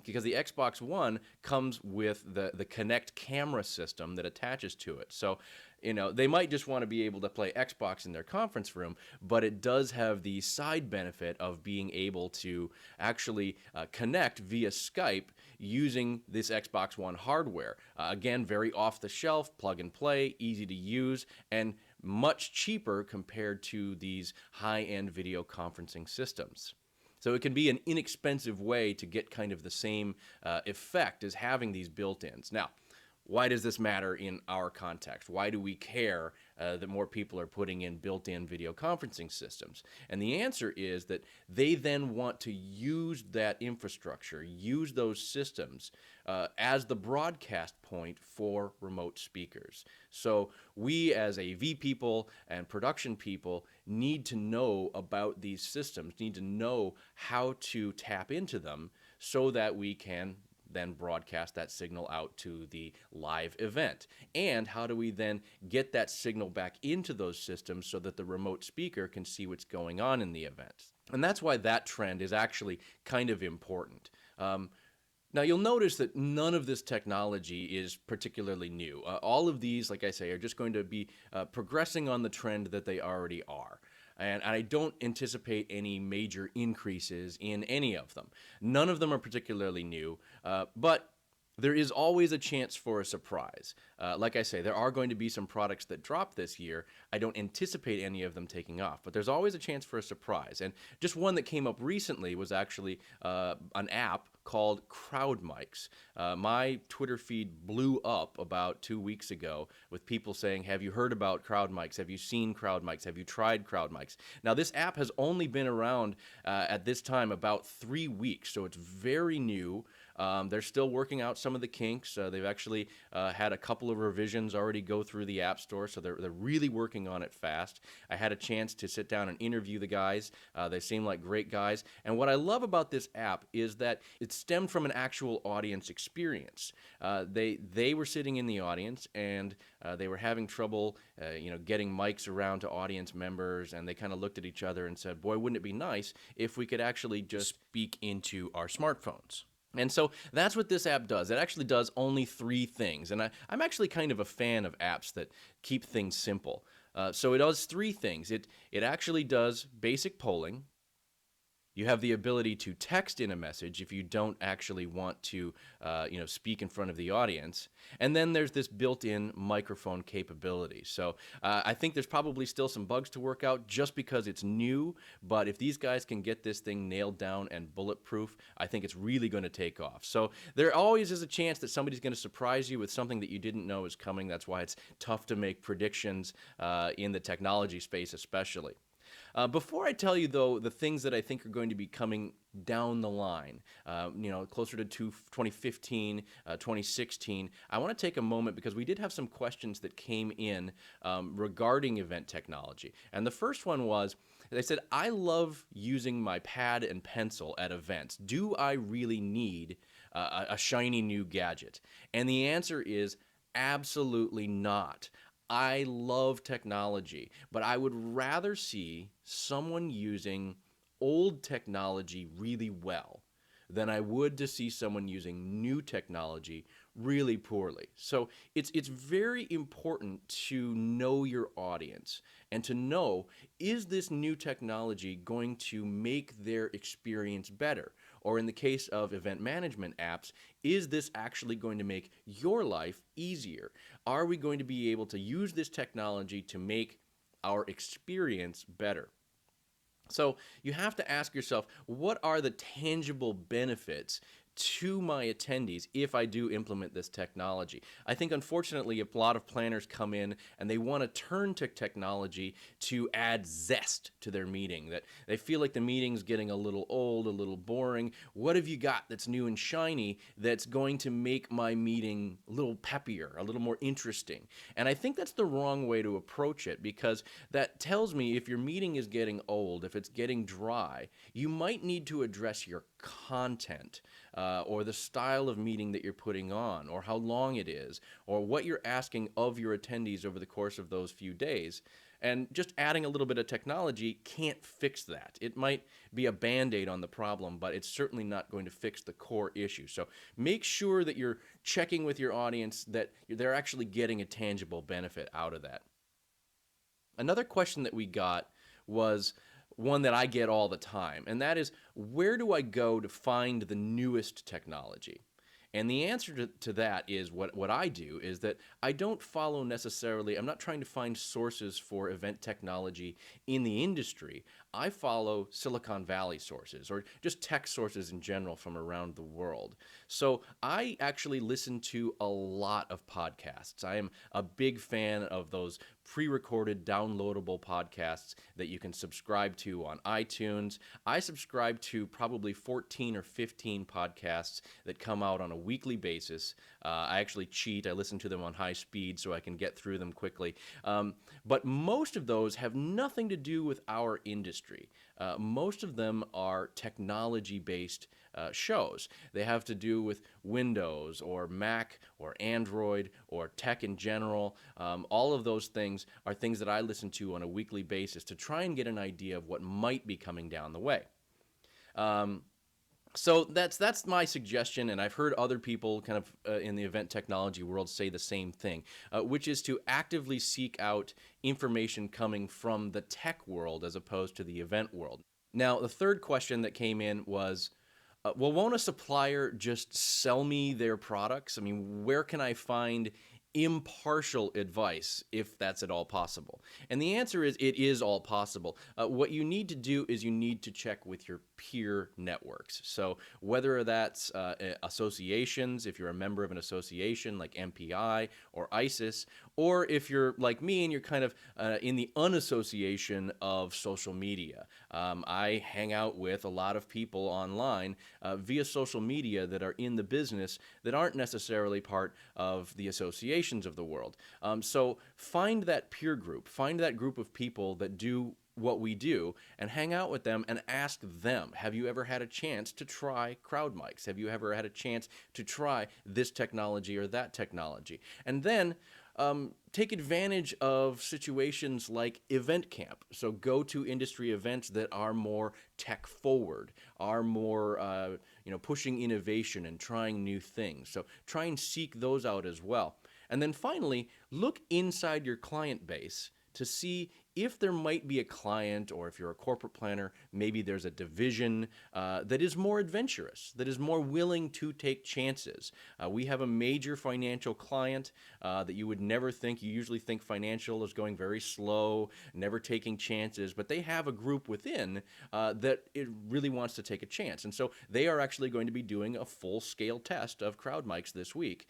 because the Xbox One comes with the Kinect camera system that attaches to it. So, you know, they might just want to be able to play Xbox in their conference room, but it does have the side benefit of being able to actually connect via Skype using this Xbox One hardware. Again, very off the shelf, plug and play, easy to use, and much cheaper compared to these high-end video conferencing systems. So it can be an inexpensive way to get kind of the same effect as having these built-ins. Now, why does this matter in our context? Why do we care that more people are putting in built-in video conferencing systems? And the answer is that they then want to use that infrastructure, use those systems as the broadcast point for remote speakers. So we as AV people and production people need to know about these systems, need to know how to tap into them so that we can then broadcast that signal out to the live event. And how do we then get that signal back into those systems so that the remote speaker can see what's going on in the event? And that's why that trend is actually kind of important. Now, you'll notice that none of this technology is particularly new. All of these, like I say, are just going to be progressing on the trend that they already are. And I don't anticipate any major increases in any of them. None of them are particularly new, but there is always a chance for a surprise. Like I say, there are going to be some products that drop this year. I don't anticipate any of them taking off, but there's always a chance for a surprise. And just one that came up recently was actually an app called Crowd Mics. My Twitter feed blew up about 2 weeks ago with people saying, have you heard about Crowd Mics? Have you seen Crowd Mics? Have you tried Crowd Mics? Now, this app has only been around at this time about 3 weeks, so it's very new. They're still working out some of the kinks. They've actually had a couple of revisions already go through the App Store, so they're really working on it fast. I had a chance to sit down and interview the guys. They seem like great guys. And what I love about this app is that it stemmed from an actual audience experience. They were sitting in the audience, and they were having trouble getting mics around to audience members, and they kind of looked at each other and said, boy, wouldn't it be nice if we could actually just speak into our smartphones. And so that's what this app does. It actually does only 3 things. And I'm actually kind of a fan of apps that keep things simple. So it does 3 things. It actually does basic polling. You have the ability to text in a message if you don't actually want to speak in front of the audience. And then there's this built-in microphone capability. So I think there's probably still some bugs to work out just because it's new. But if these guys can get this thing nailed down and bulletproof, I think it's really going to take off. So there always is a chance that somebody's going to surprise you with something that you didn't know is coming. That's why it's tough to make predictions in the technology space especially. Before I tell you, though, the things that I think are going to be coming down the line, closer to 2015, 2016, I want to take a moment because we did have some questions that came in regarding event technology. And the first one was, they said, I love using my pad and pencil at events. Do I really need a shiny new gadget? And the answer is absolutely not. I love technology, but I would rather see someone using old technology really well than I would to see someone using new technology really poorly. So it's very important to know your audience and to know, is this new technology going to make their experience better? Or in the case of event management apps, is this actually going to make your life easier? Are we going to be able to use this technology to make our experience better? So you have to ask yourself, what are the tangible benefits to my attendees if I do implement this technology? I think, unfortunately, a lot of planners come in and they want to turn to technology to add zest to their meeting, that they feel like the meeting's getting a little old, a little boring. What have you got that's new and shiny that's going to make my meeting a little peppier, a little more interesting? And I think that's the wrong way to approach it, because that tells me if your meeting is getting old, if it's getting dry, you might need to address your content, or the style of meeting that you're putting on, or how long it is, or what you're asking of your attendees over the course of those few days. And just adding a little bit of technology can't fix that. It might be a Band-Aid on the problem, but it's certainly not going to fix the core issue. So make sure that you're checking with your audience that they're actually getting a tangible benefit out of that. Another question that we got was one that I get all the time, and that is, where do I go to find the newest technology? And the answer to that is, what I do is that I don't follow necessarily, I'm not trying to find sources for event technology in the industry. I follow Silicon Valley sources, or just tech sources in general from around the world. So I actually listen to a lot of podcasts. I am a big fan of those pre-recorded downloadable podcasts that you can subscribe to on iTunes. I subscribe to probably 14 or 15 podcasts that come out on a weekly basis. I actually cheat. I listen to them on high speed so I can get through them quickly. But most of those have nothing to do with our industry. Most of them are technology-based shows. They have to do with Windows or Mac or Android or tech in general. All of those things are things that I listen to on a weekly basis to try and get an idea of what might be coming down the way. So that's my suggestion, and I've heard other people kind of in the event technology world say the same thing, which is to actively seek out information coming from the tech world as opposed to the event world. Now, the third question that came in was, well, won't a supplier just sell me their products? I mean, where can I find impartial advice, if that's at all possible? And the answer is, it is all possible. What you need to do is you need to check with your peer networks. So whether that's associations, if you're a member of an association like MPI or ISIS, or if you're like me and you're kind of in the unassociation of social media. I hang out with a lot of people online via social media that are in the business that aren't necessarily part of the associations of the world. So find that peer group, find that group of people that do what we do, and hang out with them and ask them, have you ever had a chance to try crowd mics? Have you ever had a chance to try this technology or that technology? And then take advantage of situations like event camp. So go to industry events that are more tech forward, are more pushing innovation and trying new things. So try and seek those out as well. And then finally, look inside your client base to see if there might be a client, or if you're a corporate planner, maybe there's a division that is more adventurous, that is more willing to take chances. We have a major financial client that you would never think. You usually think financial is going very slow, never taking chances, but they have a group within that it really wants to take a chance. And so they are actually going to be doing a full-scale test of crowd mics this week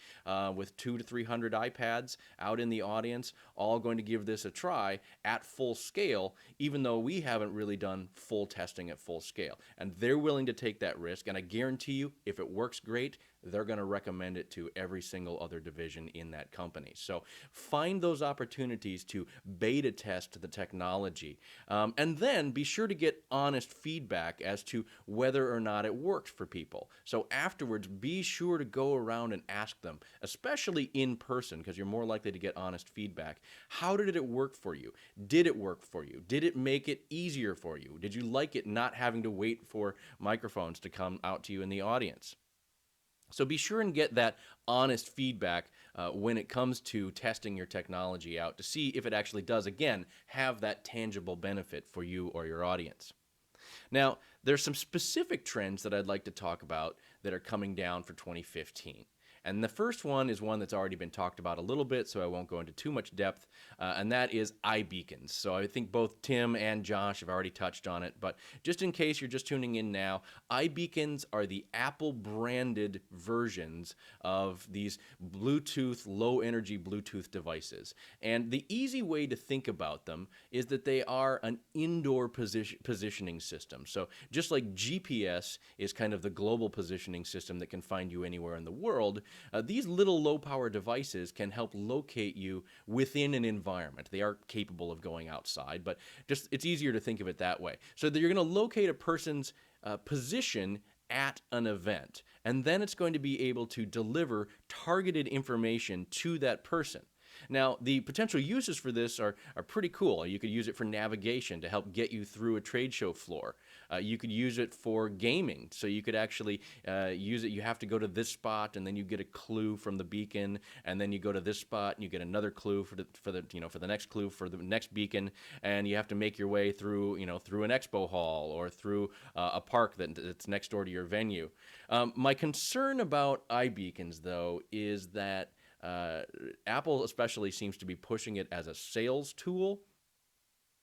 with 200 to 300 iPads out in the audience, all going to give this a try at full scale, even though we haven't really done full testing at full scale. And they're willing to take that risk, and I guarantee you, if it works great, they're going to recommend it to every single other division in that company. So find those opportunities to beta test the technology, and then be sure to get honest feedback as to whether or not it worked for people. So afterwards, be sure to go around and ask them, especially in person, because you're more likely to get honest feedback. How did it work for you? Did it work for you? Did it make it easier for you? Did you like it not having to wait for microphones to come out to you in the audience? So be sure and get that honest feedback when it comes to testing your technology out to see if it actually does, again, have that tangible benefit for you or your audience. Now, there's some specific trends that I'd like to talk about that are coming down for 2015. And the first one is one that's already been talked about a little bit, so I won't go into too much depth, and that is iBeacons. So I think both Tim and Josh have already touched on it, but just in case you're just tuning in now, iBeacons are the Apple-branded versions of these Bluetooth, low-energy Bluetooth devices. And the easy way to think about them is that they are an indoor positioning system. So just like GPS is kind of the global positioning system that can find you anywhere in the world, these little low-power devices can help locate you within an environment. They are capable of going outside, but just it's easier to think of it that way. So that you're going to locate a person's position at an event, and then it's going to be able to deliver targeted information to that person. Now, the potential uses for this are pretty cool. You could use it for navigation to help get you through a trade show floor. You could use it for gaming, so you could actually use it. You have to go to this spot, and then you get a clue from the beacon, and then you go to this spot, and you get another clue for the next clue for the next beacon, and you have to make your way through through an expo hall or through a park that's next door to your venue. My concern about iBeacons, though, is that Apple especially seems to be pushing it as a sales tool.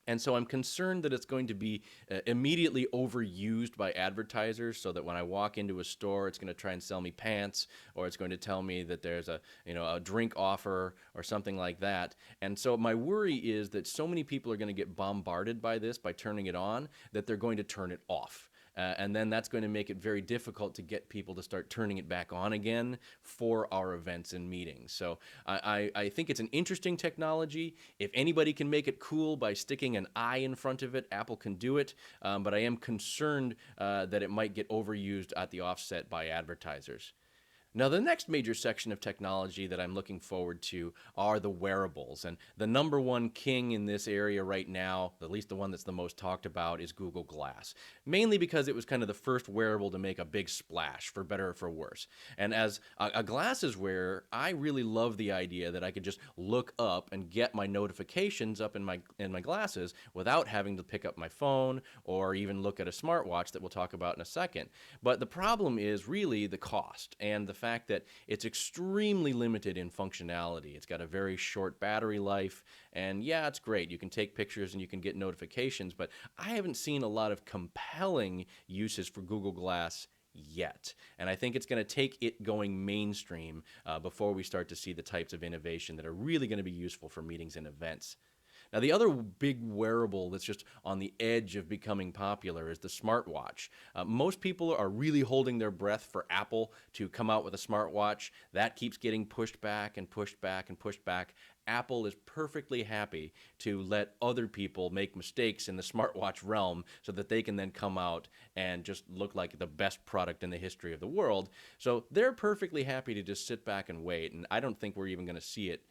And so I'm concerned that it's going to be immediately overused by advertisers, so that when I walk into a store, it's going to try and sell me pants, or it's going to tell me that there's a drink offer or something like that. And so my worry is that so many people are going to get bombarded by this, by turning it on, that they're going to turn it off. And then that's going to make it very difficult to get people to start turning it back on again for our events and meetings. So I think it's an interesting technology. If anybody can make it cool by sticking an eye in front of it, Apple can do it. But I am concerned that it might get overused at the offset by advertisers. Now, the next major section of technology that I'm looking forward to are the wearables. And the number one king in this area right now, at least the one that's the most talked about, is Google Glass. Mainly because it was kind of the first wearable to make a big splash, for better or for worse. And as a glasses wearer, I really love the idea that I could just look up and get my notifications up in my glasses without having to pick up my phone or even look at a smartwatch that we'll talk about in a second. But the problem is really the cost and the fact that it's extremely limited in functionality. It's got a very short battery life, and yeah, it's great. You can take pictures and you can get notifications, but I haven't seen a lot of compelling uses for Google Glass yet. And I think it's going to take it going mainstream before we start to see the types of innovation that are really going to be useful for meetings and events. Now, the other big wearable that's just on the edge of becoming popular is the smartwatch. Most people are really holding their breath for Apple to come out with a smartwatch. That keeps getting pushed back and pushed back and pushed back. Apple is perfectly happy to let other people make mistakes in the smartwatch realm so that they can then come out and just look like the best product in the history of the world. So they're perfectly happy to just sit back and wait, and I don't think we're even going to see it.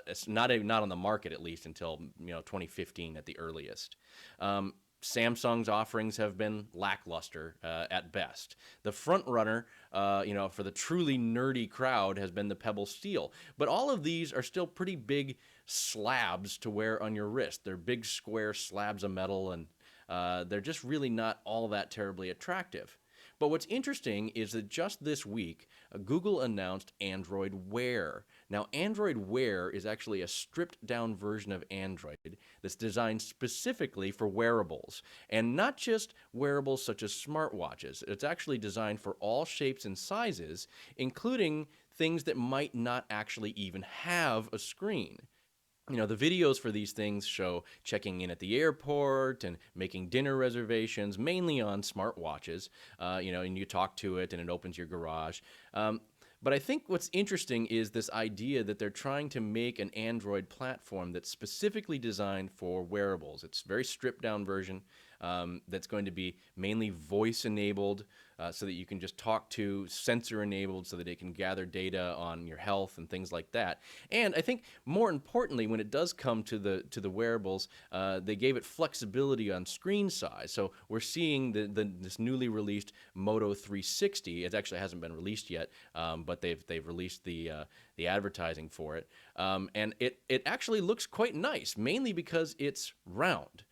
It's not on the market, at least until 2015 at the earliest. Samsung's offerings have been lackluster at best. The front runner, for the truly nerdy crowd, has been the Pebble Steel. But all of these are still pretty big slabs to wear on your wrist. They're big square slabs of metal, and they're just really not all that terribly attractive. But what's interesting is that just this week, Google announced Android Wear. Now, Android Wear is actually a stripped-down version of Android that's designed specifically for wearables. And not just wearables such as smartwatches. It's actually designed for all shapes and sizes, including things that might not actually even have a screen. The videos for these things show checking in at the airport and making dinner reservations, mainly on smartwatches. And you talk to it and it opens your garage. But I think what's interesting is this idea that they're trying to make an Android platform that's specifically designed for wearables. It's a very stripped down version that's going to be mainly voice enabled, so that you can just talk to, sensor enabled, so that it can gather data on your health and things like that. And I think more importantly, when it does come to the wearables, they gave it flexibility on screen size. So we're seeing this newly released Moto 360. It actually hasn't been released yet, but they've released the advertising for it, and it actually looks quite nice, mainly because it's round.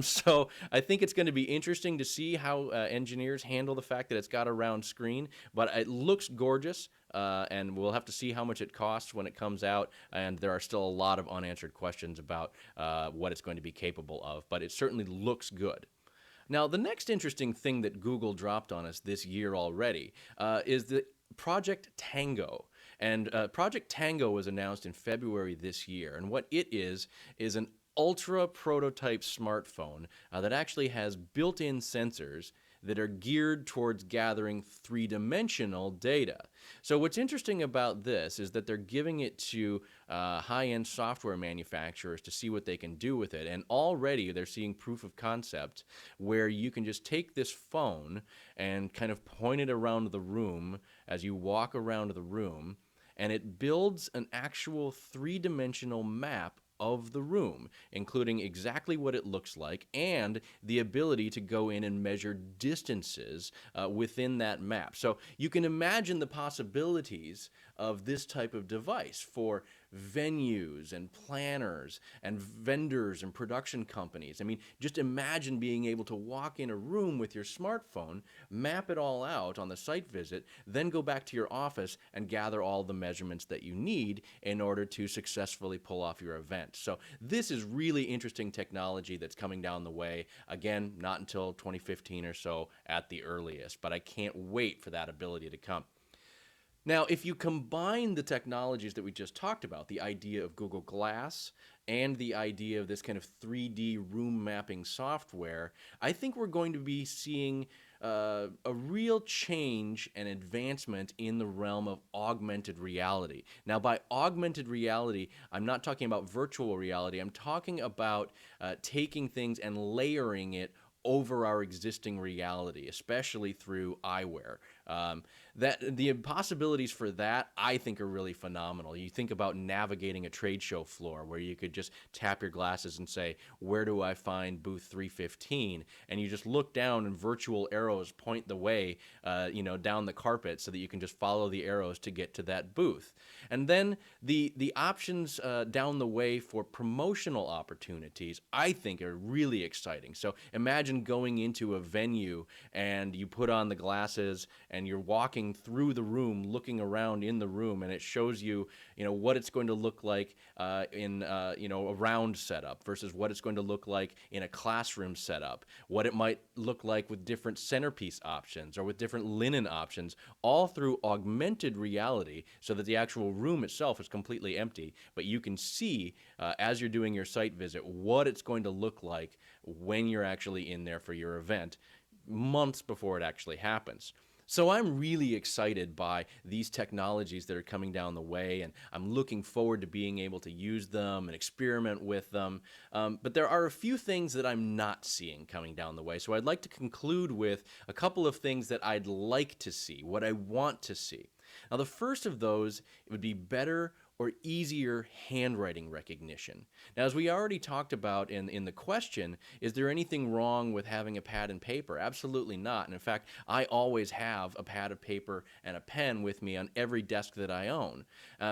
So I think it's going to be interesting to see how engineers handle the fact that it's got a round screen, but it looks gorgeous, and we'll have to see how much it costs when it comes out, and there are still a lot of unanswered questions about what it's going to be capable of, but it certainly looks good. Now, the next interesting thing that Google dropped on us this year already is the Project Tango. And Project Tango was announced in February this year, and what it is an ultra prototype smartphone that actually has built-in sensors that are geared towards gathering three-dimensional data. So what's interesting about this is that they're giving it to high-end software manufacturers to see what they can do with it. And already they're seeing proof of concept where you can just take this phone and kind of point it around the room as you walk around the room, and it builds an actual three-dimensional map of the room, including exactly what it looks like and the ability to go in and measure distances within that map. So you can imagine the possibilities of this type of device for venues and planners and vendors and production companies. I mean, just imagine being able to walk in a room with your smartphone, map it all out on the site visit, then go back to your office and gather all the measurements that you need in order to successfully pull off your event. So this is really interesting technology that's coming down the way. Again, not until 2015 or so at the earliest, but I can't wait for that ability to come. Now, if you combine the technologies that we just talked about, the idea of Google Glass and the idea of this kind of 3D room mapping software, I think we're going to be seeing a real change and advancement in the realm of augmented reality. Now, by augmented reality, I'm not talking about virtual reality. I'm talking about taking things and layering it over our existing reality, especially through eyewear. That the possibilities for that, I think, are really phenomenal. You think about navigating a trade show floor where you could just tap your glasses and say, where do I find booth 315? And you just look down and virtual arrows point the way, down the carpet so that you can just follow the arrows to get to that booth. And then the options down the way for promotional opportunities, I think, are really exciting. So imagine going into a venue and you put on the glasses and you're walking through the room, looking around in the room, and it shows you, what it's going to look like in a round setup versus what it's going to look like in a classroom setup, what it might look like with different centerpiece options or with different linen options, all through augmented reality, so that the actual room itself is completely empty, but you can see as you're doing your site visit what it's going to look like when you're actually in there for your event, months before it actually happens. So I'm really excited by these technologies that are coming down the way, and I'm looking forward to being able to use them and experiment with them. But there are a few things that I'm not seeing coming down the way. So I'd like to conclude with a couple of things that I'd like to see, what I want to see. Now, the first of those, it would be better or easier handwriting recognition. Now, as we already talked about in the question, is there anything wrong with having a pad and paper? Absolutely not. And in fact, I always have a pad of paper and a pen with me on every desk that I own,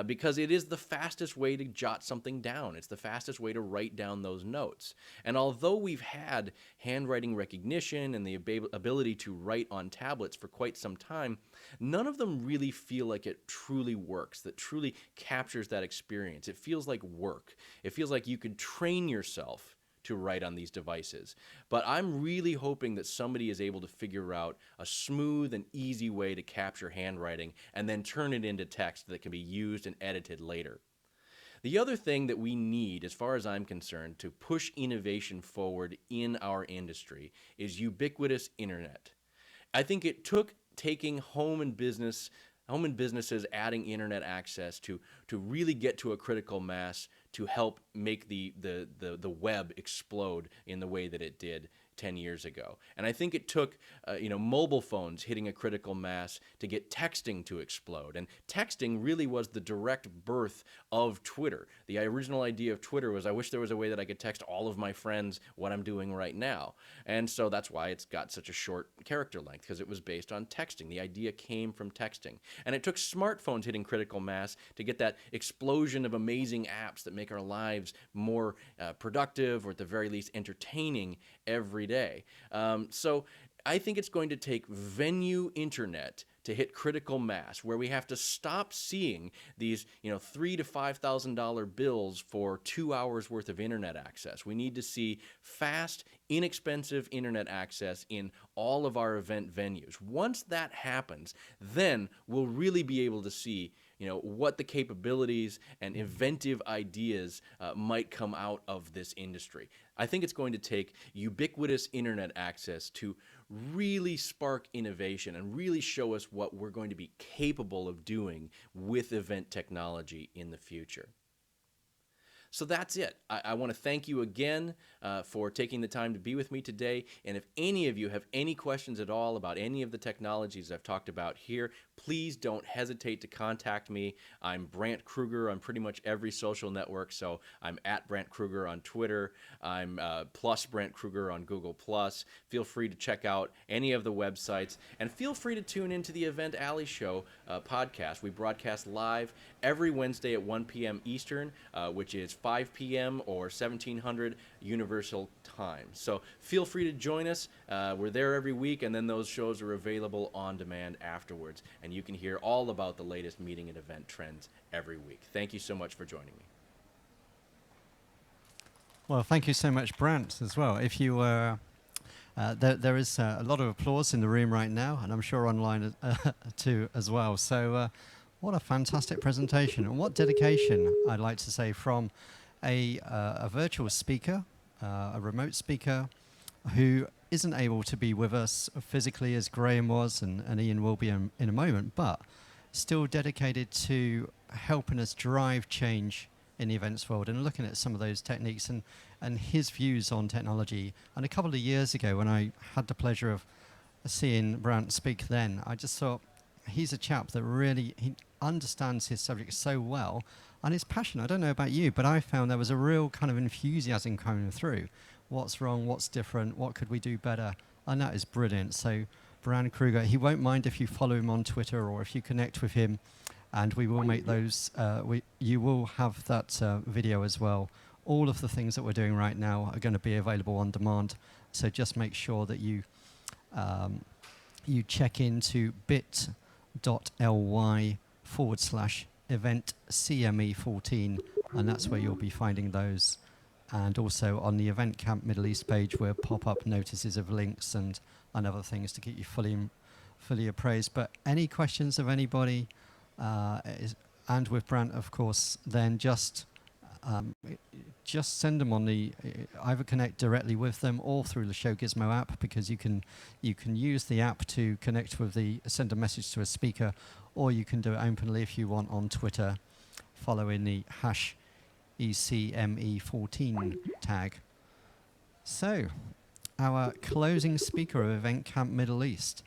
because it is the fastest way to jot something down. It's the fastest way to write down those notes. And although we've had handwriting recognition and the ability to write on tablets for quite some time, none of them really feel like it truly works, that truly captures that experience. It feels like work. It feels like you could train yourself to write on these devices. But I'm really hoping that somebody is able to figure out a smooth and easy way to capture handwriting and then turn it into text that can be used and edited later. The other thing that we need, as far as I'm concerned, to push innovation forward in our industry is ubiquitous internet. I think it took taking home and businesses adding internet access to really get to a critical mass to help make the web explode in the way that it did 10 years ago. And I think it took mobile phones hitting a critical mass to get texting to explode. And texting really was the direct birth of Twitter. The original idea of Twitter was, I wish there was a way that I could text all of my friends what I'm doing right now. And so that's why it's got such a short character length, because it was based on texting. The idea came from texting. And it took smartphones hitting critical mass to get that explosion of amazing apps that make our lives more productive, or at the very least entertaining every day. So I think it's going to take venue internet to hit critical mass, where we have to stop seeing these, $3,000 to $5,000 bills for 2 hours worth of internet access. We need to see fast, inexpensive internet access in all of our event venues. Once that happens, then we'll really be able to see what the capabilities and inventive ideas might come out of this industry. I think it's going to take ubiquitous internet access to really spark innovation and really show us what we're going to be capable of doing with event technology in the future. So that's it. I want to thank you again for taking the time to be with me today. And if any of you have any questions at all about any of the technologies I've talked about here, please don't hesitate to contact me. I'm Brant Kruger on pretty much every social network. So I'm at Brant Kruger on Twitter. I'm plus Brant Kruger on Google+. Feel free to check out any of the websites. And feel free to tune into the Event Alley Show podcast. We broadcast live every Wednesday at 1 p.m. Eastern, which is 5 p.m. or 1700 Universal Time. So feel free to join us. We're there every week, and then those shows are available on demand afterwards. And you can hear all about the latest meeting and event trends every week. Thank you so much for joining me. Well, thank you so much, Brant, as well. If you there is a lot of applause in the room right now, and I'm sure online too as well. So what a fantastic presentation, and what dedication, I'd like to say, from a virtual speaker, a remote speaker, who isn't able to be with us physically as Graham was, and Ian will be in a moment, but still dedicated to helping us drive change in the events world and looking at some of those techniques and his views on technology. And a couple of years ago, when I had the pleasure of seeing Brant speak then, I just thought, he's a chap that really, he understands his subject so well, and his passion. I don't know about you, but I found there was a real kind of enthusiasm coming through. What's wrong? What's different? What could we do better? And that is brilliant. So Brant Kruger, he won't mind if you follow him on Twitter or if you connect with him, and we will make those, you will have that video as well. All of the things that we're doing right now are going to be available on demand. So just make sure that you you check into bit.ly/event CME14, and that's where you'll be finding those. And also on the Event Camp Middle East page, we'll pop up notices of links and other things to keep you fully appraised. But any questions of anybody, and with Brant, of course, then just send them on the either connect directly with them or through the Show Gizmo app, because you can use the app to connect with send a message to a speaker, or you can do it openly if you want on Twitter, following the #ECME14 tag. So, our closing speaker of Event Camp Middle East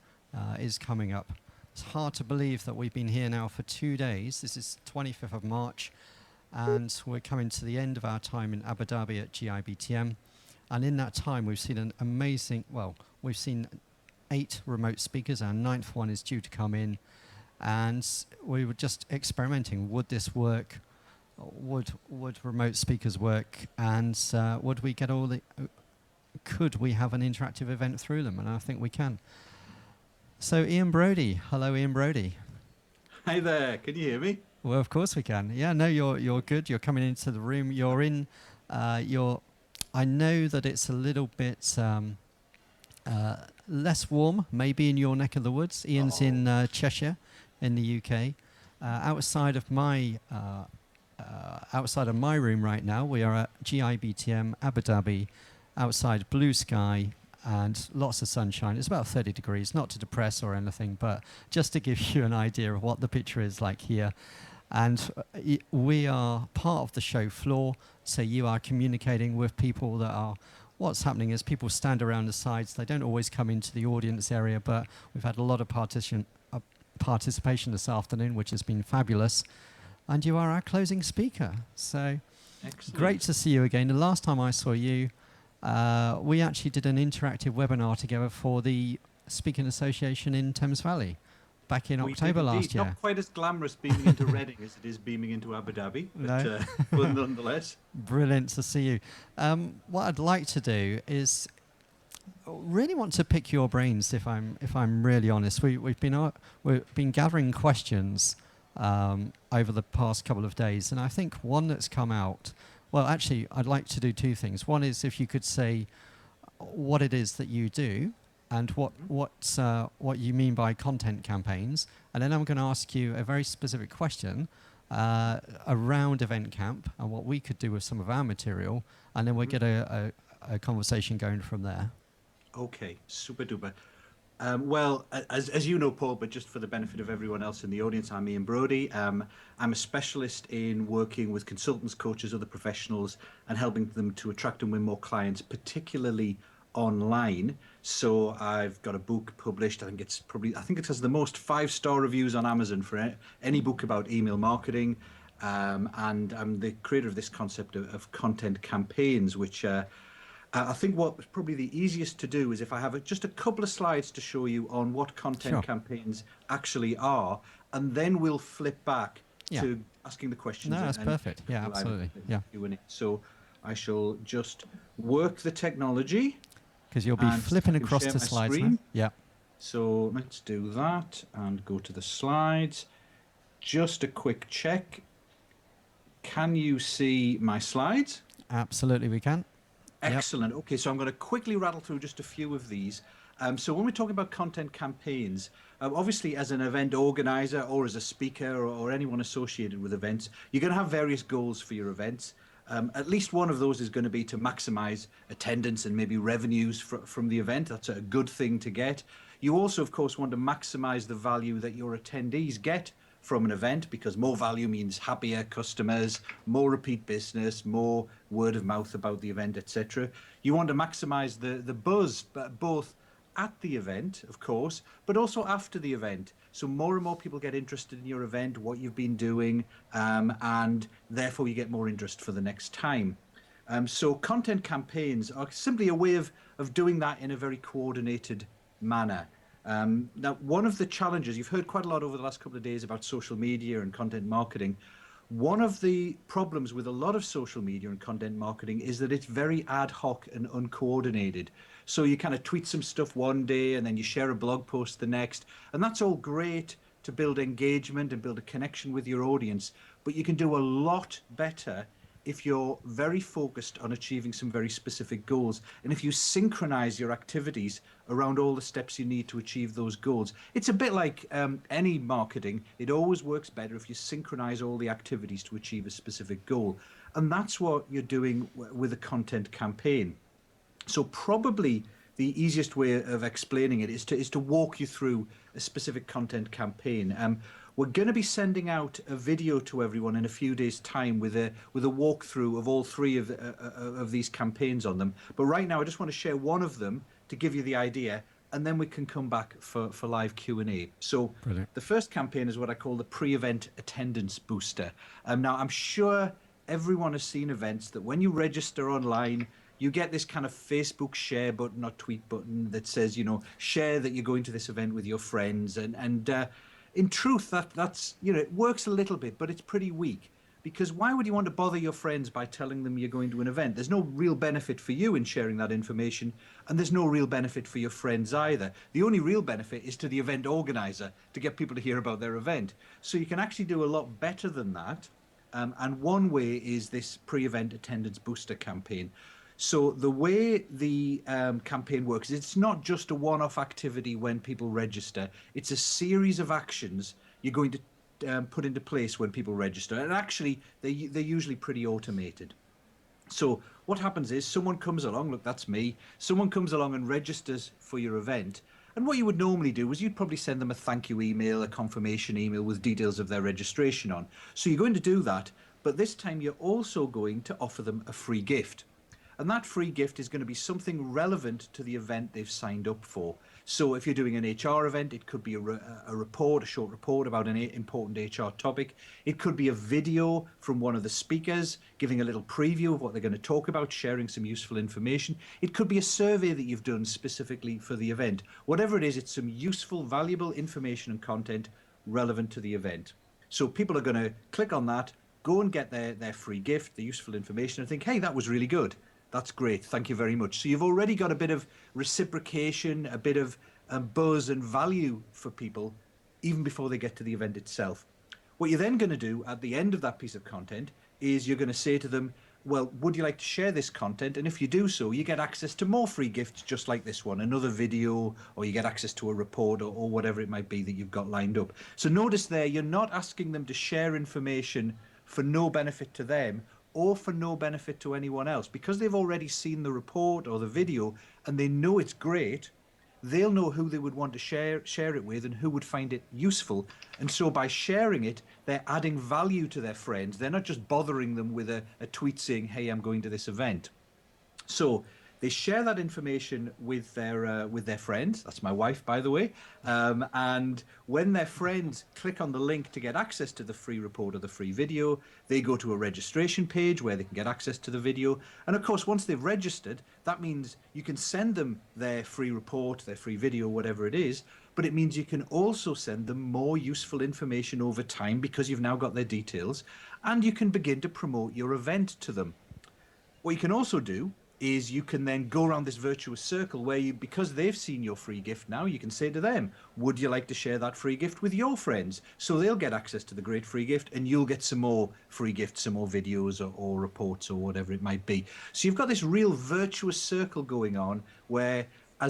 is coming up. It's hard to believe that we've been here now for 2 days. This is 25th of March, and we're coming to the end of our time in Abu Dhabi at GIBTM. And in that time, we've seen an amazing, we've seen 8 remote speakers. Our 9th one is due to come in. And we were just experimenting. Would this work? Would remote speakers work? And would we get could we have an interactive event through them? And I think we can. So Ian Brody. Hello, Ian Brody. Hi there. Can you hear me? Well, of course we can. Yeah, no, you're good. You're coming into the room. You're in. I know that it's a little bit less warm, maybe in your neck of the woods. Ian's in Cheshire, in the UK. Outside of my outside of my room right now. We are at GIBTM Abu Dhabi, outside blue sky and lots of sunshine. It's about 30 degrees, not to depress or anything, but just to give you an idea of what the picture is like here. And we are part of the show floor, so you are communicating with people that are... What's happening is people stand around the sides. They don't always come into the audience area, but we've had a lot of participation this afternoon, which has been fabulous. And you are our closing speaker. So Excellent. Great to see you again. The last time I saw you, we actually did an interactive webinar together for the Speaking Association in Thames Valley back in October last year. Not quite as glamorous beaming into Reading as it is beaming into Abu Dhabi, but, No. but nonetheless. Brilliant to see you. What I'd like to do is really want to pick your brains. If I'm really honest, we've been gathering questions over the past couple of days, and I think one that's come out. Well, actually, I'd like to do two things. One is if you could say what it is that you do, and what you mean by content campaigns, and then I'm going to ask you a very specific question around Event Camp and what we could do with some of our material, and then we'll get a conversation going from there. Okay, super duper. Well, as you know, Paul, but just for the benefit of everyone else in the audience, I'm Ian Brodie. I'm a specialist in working with consultants, coaches, other professionals, and helping them to attract and win more clients, particularly online. So I've got a book published. I think it has the most 5-star reviews on Amazon for any book about email marketing. And I'm the creator of this concept of content campaigns, which I think what's probably the easiest to do is if I have just a couple of slides to show you on what content campaigns actually are, and then we'll flip back to asking the questions. No, that's perfect. Yeah, absolutely. Yeah. So I shall just work the technology. Because you'll be flipping across the slides now. Yeah. So let's do that and go to the slides. Just a quick check. Can you see my slides? Absolutely, we can. Excellent. Okay, so I'm going to quickly rattle through just a few of these. So when we're talking about content campaigns, obviously as an event organizer or as a speaker or anyone associated with events, you're going to have various goals for your events. At least one of those is going to be to maximize attendance and maybe revenues from the event. That's a good thing to get. You also, of course, want to maximize the value that your attendees get from an event, because more value means happier customers, more repeat business, more word of mouth about the event, etc. You want to maximize the buzz, both at the event, of course, but also after the event. So more and more people get interested in your event, what you've been doing, and therefore you get more interest for the next time. So content campaigns are simply a way of doing that in a very coordinated manner. Now, one of the challenges, you've heard quite a lot over the last couple of days about social media and content marketing. One of the problems with a lot of social media and content marketing is that it's very ad hoc and uncoordinated. So you kind of tweet some stuff one day and then you share a blog post the next. And that's all great to build engagement and build a connection with your audience. But you can do a lot better if you're very focused on achieving some very specific goals. And if you synchronize your activities around all the steps you need to achieve those goals. It's a bit like any marketing. It always works better if you synchronize all the activities to achieve a specific goal. And that's what you're doing with a content campaign. So probably the easiest way of explaining it is to walk you through a specific content campaign. We're going to be sending out a video to everyone in a few days' time with a walkthrough of all three of these campaigns on them. But right now, I just want to share one of them to give you the idea, and then we can come back for live Q&A. So Brilliant. The first campaign is what I call the pre-event attendance booster. Now, I'm sure everyone has seen events that when you register online, you get this kind of Facebook share button or tweet button that says, share that you're going to this event with your friends. And in truth, that's it works a little bit, but it's pretty weak. Because why would you want to bother your friends by telling them you're going to an event? There's no real benefit for you in sharing that information, and there's no real benefit for your friends either. The only real benefit is to the event organizer to get people to hear about their event. So you can actually do a lot better than that. And one way is this pre-event attendance booster campaign. So the way the campaign works is it's not just a one-off activity when people register. It's a series of actions you're going to put into place when people register, and actually they're usually pretty automated. So what happens is someone comes along, look, that's me, someone comes along and registers for your event. And what you would normally do is you'd probably send them a thank you email, a confirmation email with details of their registration on. So you're going to do that, but this time you're also going to offer them a free gift. And that free gift is going to be something relevant to the event they've signed up for. So if you're doing an HR event, it could be a report, a short report about an important HR topic. It could be a video from one of the speakers giving a little preview of what they're going to talk about, sharing some useful information. It could be a survey that you've done specifically for the event. Whatever it is, it's some useful, valuable information and content relevant to the event. So people are going to click on that, go and get their free gift, the useful information, and think, hey, that was really good. That's great. Thank you very much. So you've already got a bit of reciprocation, a bit of buzz and value for people even before they get to the event itself. What you're then going to do at the end of that piece of content is you're going to say to them, well, would you like to share this content? And if you do so, you get access to more free gifts just like this one, another video, or you get access to a report or whatever it might be that you've got lined up. So notice there, you're not asking them to share information for no benefit to them or for no benefit to anyone else. Because they've already seen the report or the video and they know it's great, they'll know who they would want to share it with and who would find it useful. And so by sharing it, they're adding value to their friends. They're not just bothering them with a tweet saying, hey, I'm going to this event. So they share that information with their friends. That's my wife, by the way. And when their friends click on the link to get access to the free report or the free video, they go to a registration page where they can get access to the video. And of course, once they've registered, that means you can send them their free report, their free video, whatever it is. But it means you can also send them more useful information over time because you've now got their details, and you can begin to promote your event to them. What you can also do is you can then go around this virtuous circle where you, because they've seen your free gift now, you can say to them, would you like to share that free gift with your friends? So they'll get access to the great free gift and you'll get some more free gifts, some more videos or reports or whatever it might be. So you've got this real virtuous circle going on where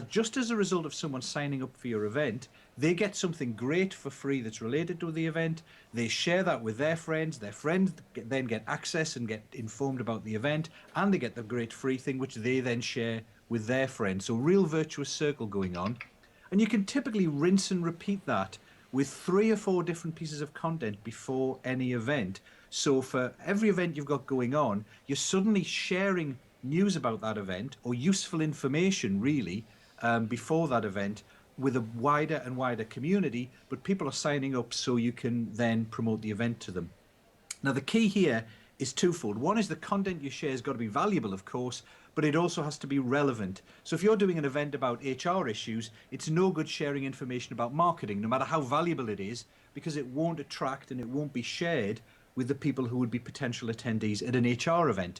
just as a result of someone signing up for your event, they get something great for free that's related to the event. They share that with their friends then get access and get informed about the event, and they get the great free thing which they then share with their friends. So real virtuous circle going on. And you can typically rinse and repeat that with 3 or 4 different pieces of content before any event. So for every event you've got going on, you're suddenly sharing news about that event or useful information really before that event with a wider and wider community, but people are signing up so you can then promote the event to them. Now the key here is twofold. One is the content you share has got to be valuable, of course, but it also has to be relevant. So if you're doing an event about HR issues, it's no good sharing information about marketing, no matter how valuable it is, because it won't attract and it won't be shared with the people who would be potential attendees at an HR event.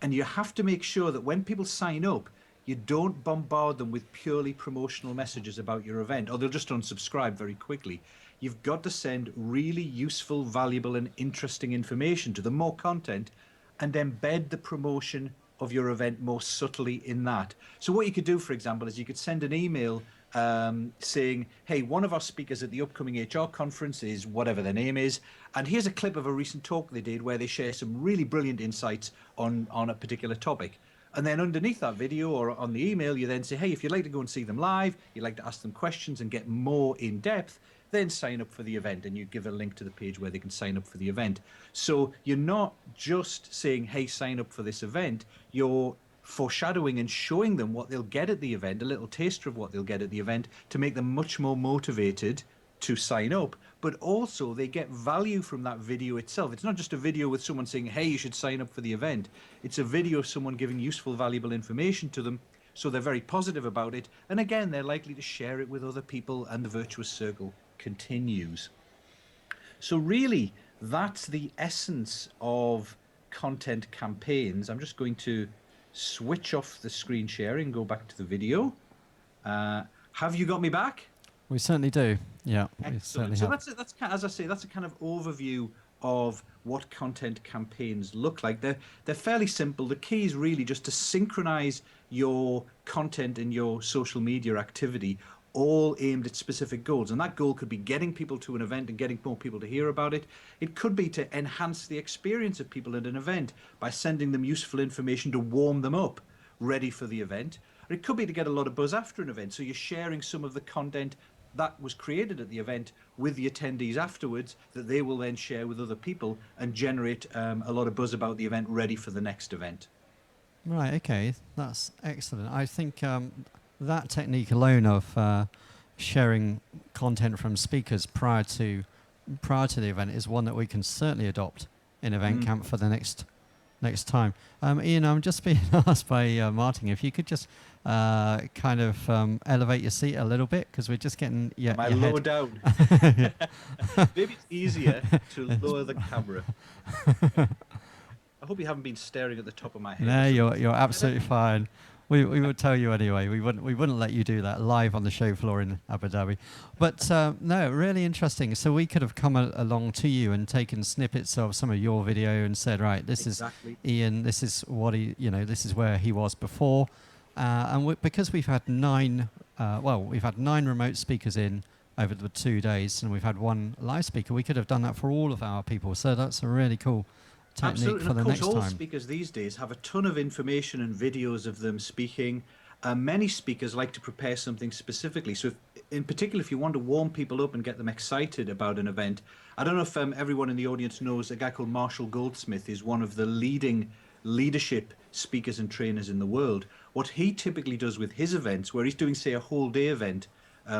And you have to make sure that when people sign up, you don't bombard them with purely promotional messages about your event, or they'll just unsubscribe very quickly. You've got to send really useful, valuable, and interesting information to them, more content, and embed the promotion of your event more subtly in that. So what you could do, for example, is you could send an email saying, hey, one of our speakers at the upcoming HR conference is whatever their name is, and here's a clip of a recent talk they did where they share some really brilliant insights on a particular topic. And then underneath that video or on the email, you then say, hey, if you'd like to go and see them live, you'd like to ask them questions and get more in depth, then sign up for the event. And you give a link to the page where they can sign up for the event. So you're not just saying, hey, sign up for this event. You're foreshadowing and showing them what they'll get at the event, a little taster of what they'll get at the event to make them much more motivated to sign up. But also they get value from that video itself. It's not just a video with someone saying, hey, you should sign up for the event. It's a video of someone giving useful, valuable information to them. So they're very positive about it. And again, they're likely to share it with other people and the virtuous circle continues. So really, that's the essence of content campaigns. I'm just going to switch off the screen sharing, go back to the video. Have you got me back? We certainly do. Yeah, we certainly so have. that's as I say, that's a kind of overview of what content campaigns look like. They're fairly simple. The key is really just to synchronize your content and your social media activity all aimed at specific goals. And that goal could be getting people to an event and getting more people to hear about it. It could be to enhance the experience of people at an event by sending them useful information to warm them up, ready for the event. Or it could be to get a lot of buzz after an event. So you're sharing some of the content that was created at the event with the attendees afterwards that they will then share with other people and generate a lot of buzz about the event ready for the next event. Right, okay, that's excellent. I think that technique alone of sharing content from speakers prior to the event is one that we can certainly adopt in Event Camp for the next time. Ian, I'm just being asked by Martin if you could just kind of elevate your seat a little bit, because we're just getting Am I your low head. down? Maybe it's easier to lower the camera. I hope you haven't been staring at the top of my head. No, you're absolutely fine. We would tell you anyway. We wouldn't let you do that live on the show floor in Abu Dhabi. But no, really interesting. So we could have come along to you and taken snippets of some of your video and said, right, this Exactly. is Ian. This is what this is where he was before. And because we've had 9 remote speakers in over the 2 days, and we've had 1 live speaker, we could have done that for all of our people. So that's a really cool technique Absolutely. for And the of course, next all time. speakers these days have a ton of information and videos of them speaking. Many speakers like to prepare something specifically. So in particular, if you want to warm people up and get them excited about an event, I don't know if everyone in the audience knows a guy called Marshall Goldsmith is one of the leading leadership speakers and trainers in the world. What he typically does with his events, where he's doing, say, a whole day event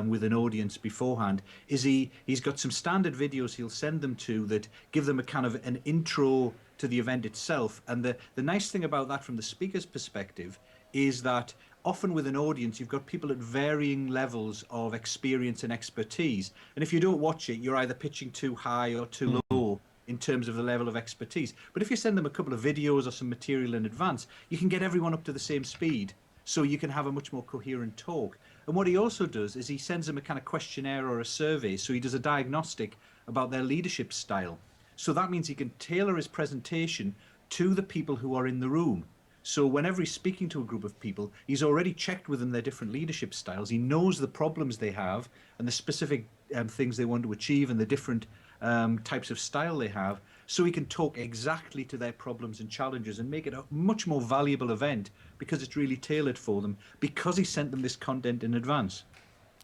with an audience beforehand, is he's got some standard videos he'll send them to that give them a kind of an intro to the event itself. And the nice thing about that from the speaker's perspective is that often with an audience, you've got people at varying levels of experience and expertise. And if you don't watch it, you're either pitching too high or too low in terms of the level of expertise. But if you send them a couple of videos or some material in advance, you can get everyone up to the same speed, so you can have a much more coherent talk. And what he also does is he sends them a kind of questionnaire or a survey, so he does a diagnostic about their leadership style. So that means he can tailor his presentation to the people who are in the room. So whenever he's speaking to a group of people, he's already checked with them their different leadership styles. He knows the problems they have and the specific things they want to achieve and the different types of style they have. So he can talk exactly to their problems and challenges and make it a much more valuable event because it's really tailored for them, because he sent them this content in advance.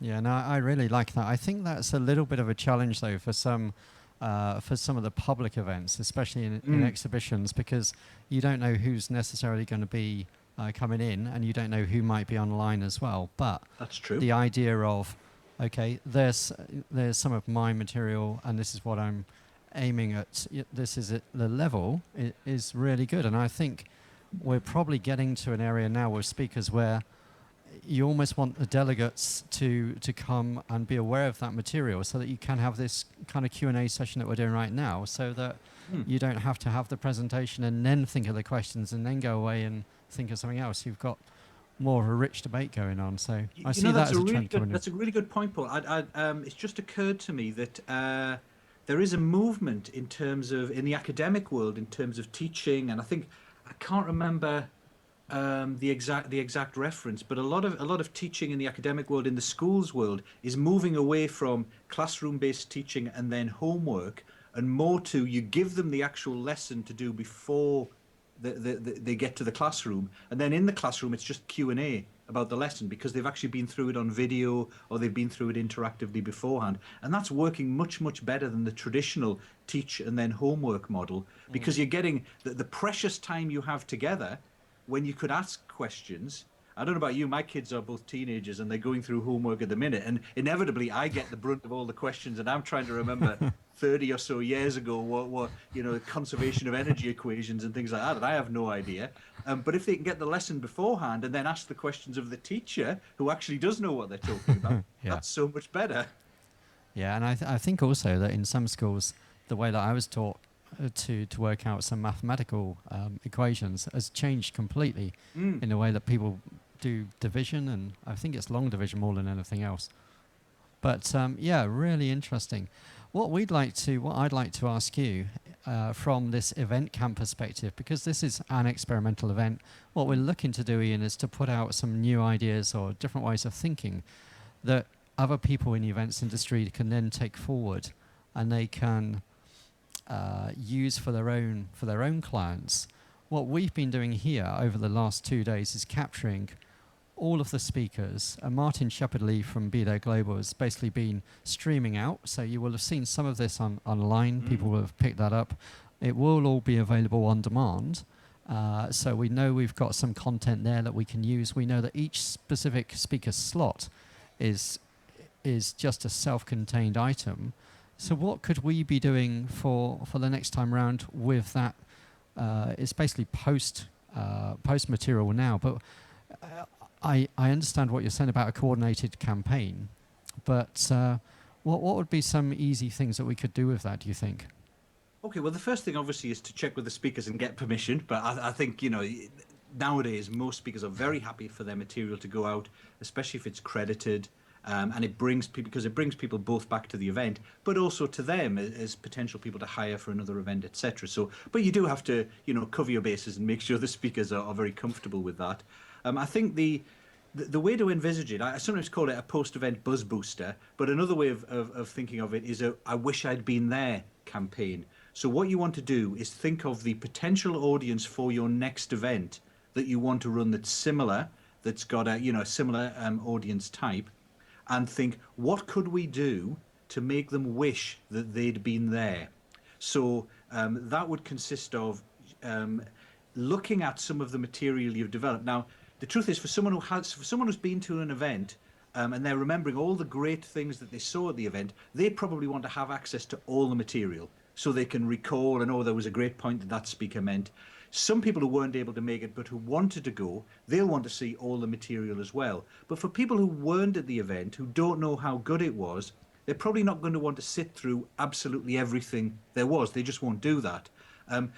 Yeah, no, I really like that. I think that's a little bit of a challenge, though, for some of the public events, especially in exhibitions, because you don't know who's necessarily going to be coming in, and you don't know who might be online as well. But That's true. the idea of, okay, there's some of my material, and this is what I'm aiming at. This is at the level is really good, and I think we're probably getting to an area now with speakers where you almost want the delegates to come and be aware of that material, so that you can have this kind of Q&A session that we're doing right now, so that you don't have to have the presentation and then think of the questions and then go away and think of something else. You've got more of a rich debate going on. So I see that as a trend coming in. That's a really good point, Paul. It's just occurred to me that there is a movement in the academic world in terms of teaching, and I can't remember the exact reference, but a lot of teaching in the academic world, in the schools world, is moving away from classroom-based teaching and then homework, and more to you give them the actual lesson to do before they get to the classroom, and then in the classroom it's just Q&A about the lesson, because they've actually been through it on video or they've been through it interactively beforehand, and that's working much better than the traditional teach and then homework model, because you're getting the precious time you have together when you could ask questions. I don't know about you, my kids are both teenagers and they're going through homework at the minute, and inevitably I get the brunt of all the questions, and I'm trying to remember 30 or so years ago what conservation of energy equations and things like that, and I have no idea. But if they can get the lesson beforehand and then ask the questions of the teacher who actually does know what they're talking about, that's so much better. Yeah, and I think also that in some schools, the way that I was taught to work out some mathematical equations has changed completely in the way that people do division, and I think it's long division more than anything else. But yeah, really interesting. What I'd like to ask you from this event camp perspective, because this is an experimental event, what we're looking to do, Ian, is to put out some new ideas or different ways of thinking that other people in the events industry can then take forward, and they can use for their own clients. What we've been doing here over the last 2 days is capturing all of the speakers. Martin Shepherdley from Be There Global has basically been streaming out, so you will have seen some of this online. People will have picked that up. It will all be available on demand. So we know we've got some content there that we can use. We know that each specific speaker slot is just a self-contained item. So what could we be doing for the next time round with that? It's basically post material now, but I understand what you're saying about a coordinated campaign, but what would be some easy things that we could do with that, do you think? Okay, well, the first thing obviously is to check with the speakers and get permission. But I think, nowadays most speakers are very happy for their material to go out, especially if it's credited. And it brings people both back to the event, but also to them as potential people to hire for another event, etc. So, but you do have to, cover your bases and make sure the speakers are very comfortable with that. I think the way to envisage it, I sometimes call it a post-event buzz booster, but another way of thinking of it is a "I wish I'd been there" campaign. So what you want to do is think of the potential audience for your next event that you want to run that's similar, that's got a similar audience type, and think, what could we do to make them wish that they'd been there? So that would consist of looking at some of the material you've developed. Now, the truth is, for someone who's been to an event and they're remembering all the great things that they saw at the event, they probably want to have access to all the material so they can recall and, oh, there was a great point that speaker meant. Some people who weren't able to make it but who wanted to go, they'll want to see all the material as well. But for people who weren't at the event, who don't know how good it was, they're probably not going to want to sit through absolutely everything there was. They just won't do that.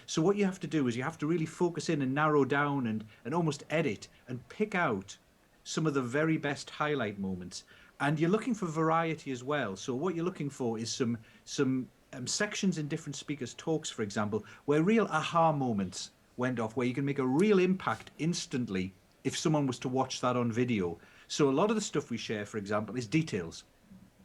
So what you have to do is you have to really focus in and narrow down and almost edit and pick out some of the very best highlight moments. And you're looking for variety as well. So what you're looking for is some sections in different speakers' talks, for example, where real aha moments went off, where you can make a real impact instantly if someone was to watch that on video. So a lot of the stuff we share, for example, is details.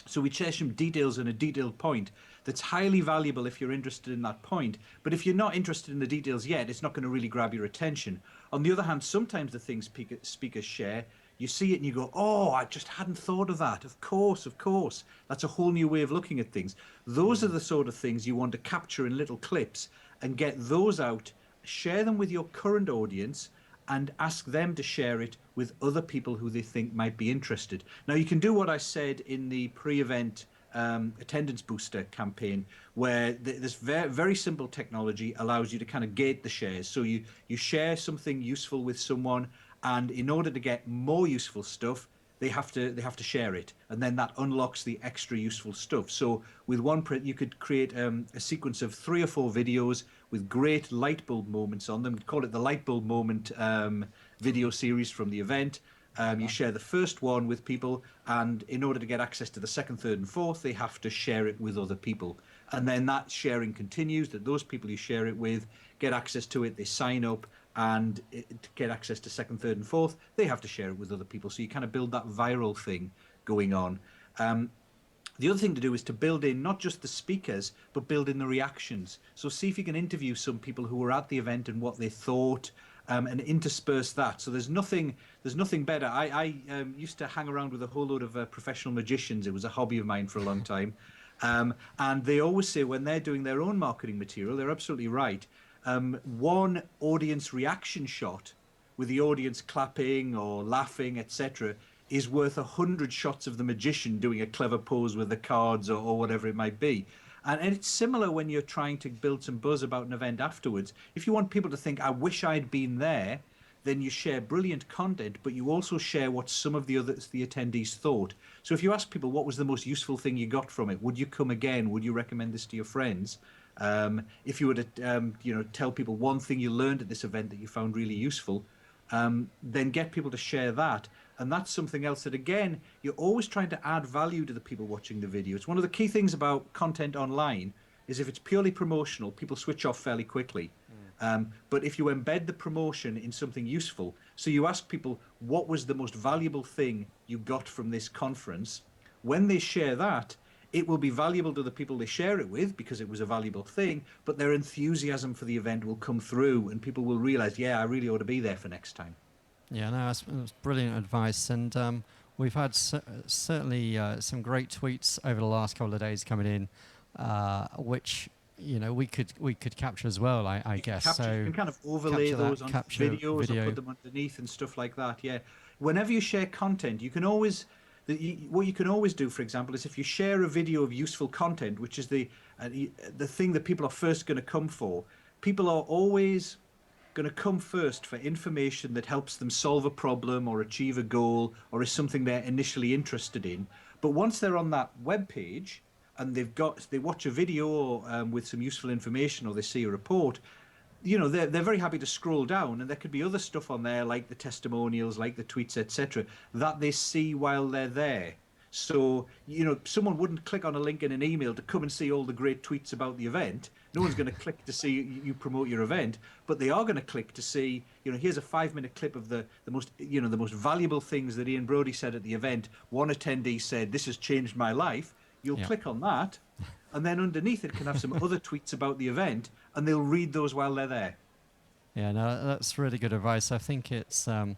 So we share some details in a detailed point that's highly valuable if you're interested in that point. But if you're not interested in the details yet, it's not going to really grab your attention. On the other hand, sometimes the things speakers share, you see it and you go, oh, I just hadn't thought of that. Of course. That's a whole new way of looking at things. Those are the sort of things you want to capture in little clips and get those out, share them with your current audience, and ask them to share it with other people who they think might be interested. Now, you can do what I said in the pre-event attendance booster campaign, where this very simple technology allows you to kind of gate the shares. So you share something useful with someone, and in order to get more useful stuff, they have to share it, and then that unlocks the extra useful stuff. So with one print, you could create a sequence of 3 or 4 videos with great light bulb moments on them. We call it the light bulb moment video series from the event. You share the first one with people, and in order to get access to the second, third, and fourth, they have to share it with other people. And then that sharing continues, that those people you share it with get access to it, they sign up, and to get access to second, third, and fourth, they have to share it with other people. So you kind of build that viral thing going on. The other thing to do is to build in not just the speakers, but build in the reactions. So see if you can interview some people who were at the event and what they thought, and intersperse that. So there's nothing better. I used to hang around with a whole load of professional magicians. It was a hobby of mine for a long time. And they always say when they're doing their own marketing material, they're absolutely right. One audience reaction shot with the audience clapping or laughing, etc., is worth 100 shots of the magician doing a clever pose with the cards or whatever it might be. And it's similar when you're trying to build some buzz about an event afterwards. If you want people to think, I wish I'd been there, then you share brilliant content, but you also share what some of the attendees thought. So if you ask people what was the most useful thing you got from it, would you come again? Would you recommend this to your friends? If you were to tell people one thing you learned at this event that you found really useful, then get people to share that. And that's something else that, again, you're always trying to add value to the people watching the video. It's one of the key things about content online is if it's purely promotional, people switch off fairly quickly. But if you embed the promotion in something useful, so you ask people, what was the most valuable thing you got from this conference? when they share that, it will be valuable to the people they share it with because it was a valuable thing, but their enthusiasm for the event will come through and people will realize, yeah, I really ought to be there for next time. Yeah, no, that's brilliant advice. And we've had certainly some great tweets over the last couple of days coming in, which we could capture as well. I guess capture, so. You can kind of overlay those on videos video. or put them underneath and stuff like that. Yeah, whenever you share content, you can always what you can always do, for example, is if you share a video of useful content, which is the thing that people are first going to come for. People are always going to come first for information that helps them solve a problem or achieve a goal or is something they're initially interested in. But once they're on that web page and they watch a video with some useful information or they see a report, they're very happy to scroll down, and there could be other stuff on there like the testimonials, like the tweets, etc., that they see while they're there. So, someone wouldn't click on a link in an email to come and see all the great tweets about the event. No one's going to click to see you promote your event, but they are going to click to see, here's a 5-minute clip of the most valuable things that Ian Brodie said at the event. One attendee said, "This has changed my life." You'll click on that, and then underneath it can have some other tweets about the event, and they'll read those while they're there. Yeah, no, that's really good advice. I think it's... and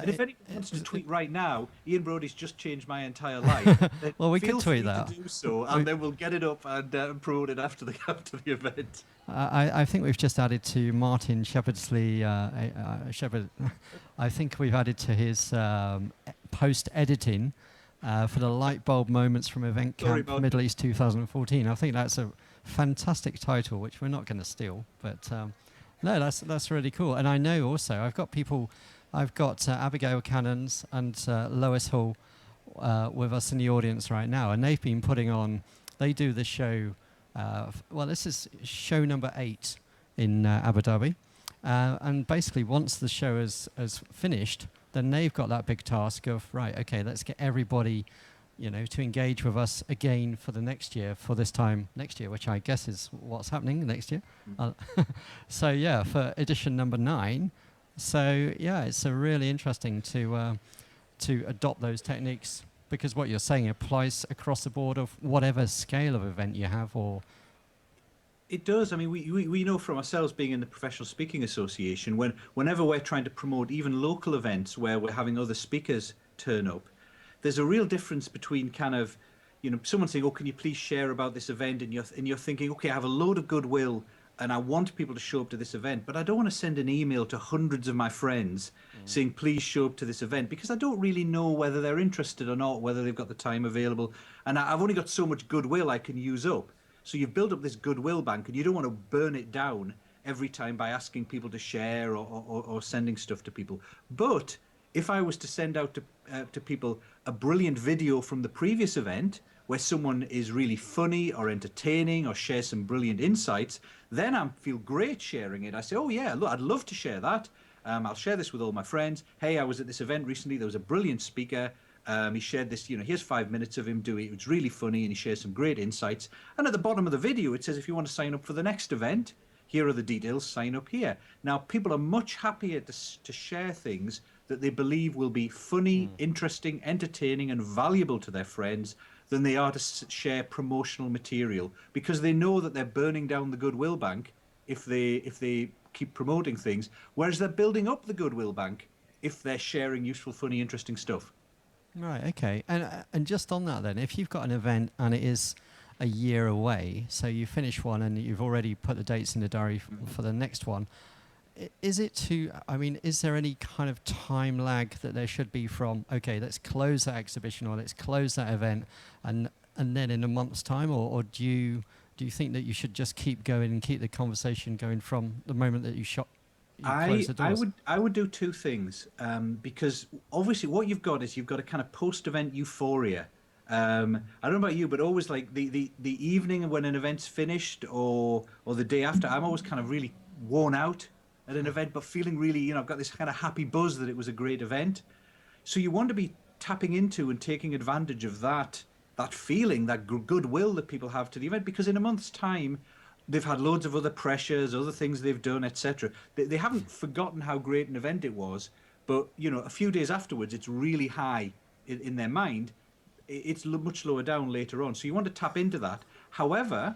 if anyone wants to tweet right now, Ian Brodie's just changed my entire life. Well, we could tweet that. To do so, and then we'll get it up and promote it after the event. I think we've just added to Martin Shepherdsley. Shepherd. I think we've added to his post editing for the light bulb moments from Event Camp Middle East 2014. I think that's a fantastic title, which we're not going to steal. But no, that's really cool. And I know also I've got Abigail Cannons and Lois Hall with us in the audience right now, and they've been putting on. They do the show. This is show number 8 in Abu Dhabi, and basically once the show is finished, then they've got that big task of okay, let's get everybody, to engage with us again for the next year, for this time next year, which I guess is what's happening next year. So yeah, for edition number 9. So yeah, it's really interesting to adopt those techniques, because what you're saying applies across the board of whatever scale of event you have. Or it does. I mean, we know from ourselves being in the Professional Speaking Association, whenever we're trying to promote even local events where we're having other speakers turn up, there's a real difference between kind of, someone saying, "Oh, can you please share about this event?" and you're thinking, "Okay, I have a load of goodwill and I want people to show up to this event, but I don't want to send an email to hundreds of my friends saying, please show up to this event, because I don't really know whether they're interested or not, whether they've got the time available. And I've only got so much goodwill I can use up." So you've built up this goodwill bank, and you don't want to burn it down every time by asking people to share or sending stuff to people. But if I was to send out to people a brilliant video from the previous event, where someone is really funny or entertaining or shares some brilliant insights, then I feel great sharing it. I say, "Oh yeah, look, I'd love to share that. I'll share this with all my friends. Hey, I was at this event recently. There was a brilliant speaker. He shared this, here's 5 minutes of him doing it. It's really funny, and he shares some great insights." And at the bottom of the video, it says, "If you want to sign up for the next event, here are the details, sign up here." Now, people are much happier to share things that they believe will be funny, interesting, entertaining, and valuable to their friends than they are to share promotional material, because they know that they're burning down the goodwill bank if they keep promoting things, whereas they're building up the goodwill bank if they're sharing useful, funny, interesting stuff. Right. Okay. And just on that, then, if you've got an event and it is a year away, so you finish one and you've already put the dates in the diary for the next one, is there any kind of time lag that there should be from, okay, let's close that exhibition or let's close that event and then in a month's time, or do you think that you should just keep going and keep the conversation going from the moment that you close the doors? I would do two things, because obviously what you've got a kind of post-event euphoria. I don't know about you, but always like the evening when an event's finished or the day after, I'm always kind of really worn out at an event, but feeling really, I've got this kind of happy buzz that it was a great event. So you want to be tapping into and taking advantage of that feeling, that goodwill that people have to the event, because in a month's time, they've had loads of other pressures, other things they've done, etc. They haven't forgotten how great an event it was, but, a few days afterwards, it's really high in their mind, it's much lower down later on. So you want to tap into that. However,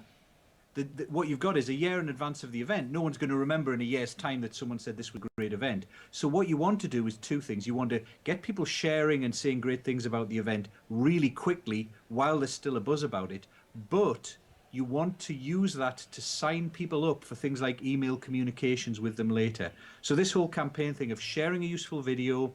what you've got is a year in advance of the event. No one's going to remember in a year's time that someone said this was a great event. So what you want to do is two things. You want to get people sharing and saying great things about the event really quickly while there's still a buzz about it. But you want to use that to sign people up for things like email communications with them later. So this whole campaign thing of sharing a useful video,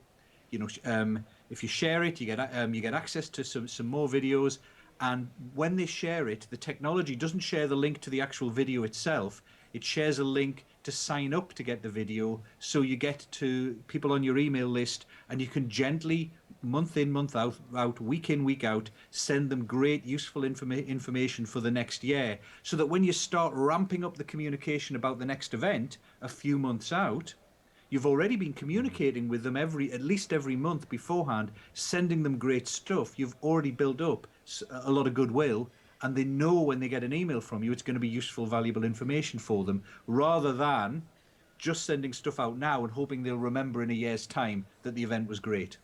if you share it, you get access to some more videos. And when they share it, the technology doesn't share the link to the actual video itself. It shares a link to sign up to get the video. So you get to people on your email list, and you can gently, month in, month out, week in, week out, send them great, useful information for the next year. So that when you start ramping up the communication about the next event a few months out, you've already been communicating with them at least every month beforehand, sending them great stuff. You've already built up a lot of goodwill, and they know when they get an email from you, it's going to be useful, valuable information for them, rather than just sending stuff out now and hoping they'll remember in a year's time that the event was great.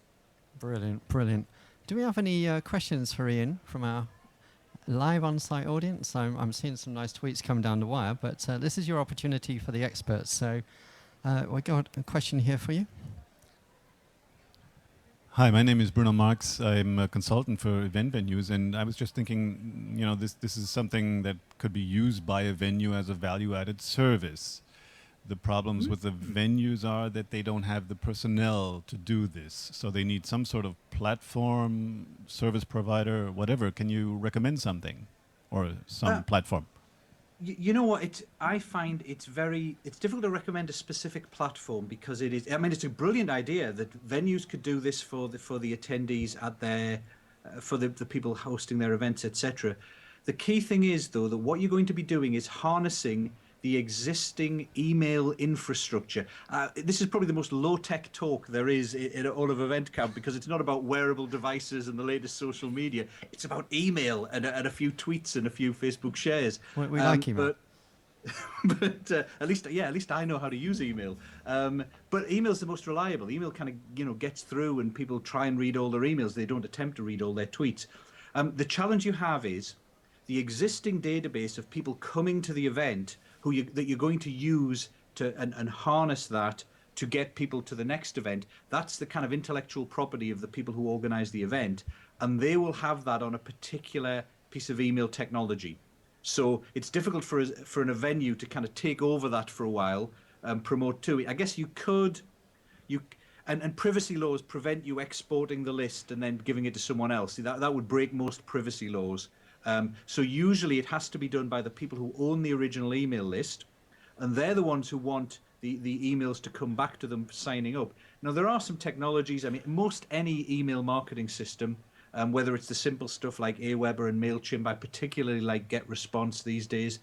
Brilliant, brilliant. Do we have any questions for Ian from our live on-site audience? I'm seeing some nice tweets come down the wire, but this is your opportunity for the experts. So we got a question here for you. Hi, my name is Bruno Marx. I'm a consultant for event venues, and I was just thinking, this is something that could be used by a venue as a value-added service. The problems with the venues are that they don't have the personnel to do this, so they need some sort of platform, service provider, whatever. Can you recommend something or some platform? You know what? I find it's difficult to recommend a specific platform because it is. I mean, it's a brilliant idea that venues could do this for the attendees at their, for the people hosting their events, etc. The key thing is, though, that what you're going to be doing is harnessing the existing email infrastructure. This is probably the most low-tech talk there is in all of Event Camp, because it's not about wearable devices and the latest social media. It's about email and a few tweets and a few Facebook shares. We like email. But at least I know how to use email. But email's the most reliable. Email kind of gets through, and people try and read all their emails. They don't attempt to read all their tweets. The challenge you have is the existing database of people coming to the event that you're going to use and harness that to get people to the next event. That's the kind of intellectual property of the people who organize the event, and they will have that on a particular piece of email technology. So it's difficult for a venue to kind of take over that for a while and promote to it. I guess you could, and privacy laws prevent you exporting the list and then giving it to someone else. That would break most privacy laws. So usually it has to be done by the people who own the original email list, and they're the ones who want the emails to come back to them for signing up. Now, there are some technologies. I mean, most any email marketing system, whether it's the simple stuff like Aweber and MailChimp, I particularly like GetResponse these days.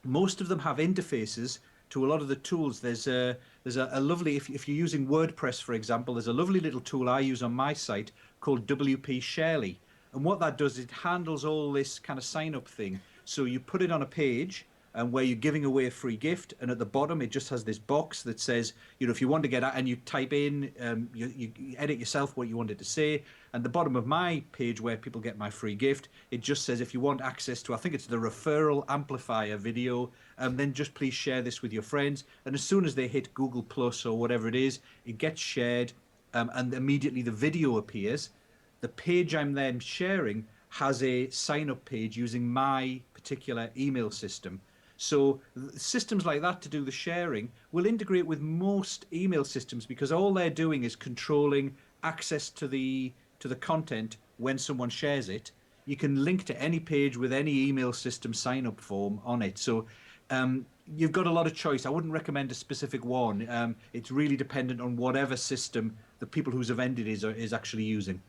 Most of them have interfaces to a lot of the tools. There's a lovely, if you're using WordPress, for example, there's a lovely little tool I use on my site called WP Sharely. And what that does, it handles all this kind of sign-up thing. So you put it on a page where you're giving away a free gift, and at the bottom it just has this box that says, if you want to get out, and you type in, you edit yourself what you wanted to say. And the bottom of my page where people get my free gift, it just says, if you want access to, I think it's the referral amplifier video, then just please share this with your friends. And as soon as they hit Google Plus or whatever it is, it gets shared, and immediately the video appears. The page I'm then sharing has a sign-up page using my particular email system. So systems like that to do the sharing will integrate with most email systems, because all they're doing is controlling access to the content when someone shares it. You can link to any page with any email system sign-up form on it. So you've got a lot of choice. I wouldn't recommend a specific one. It's really dependent on whatever system the people whose event it is actually using.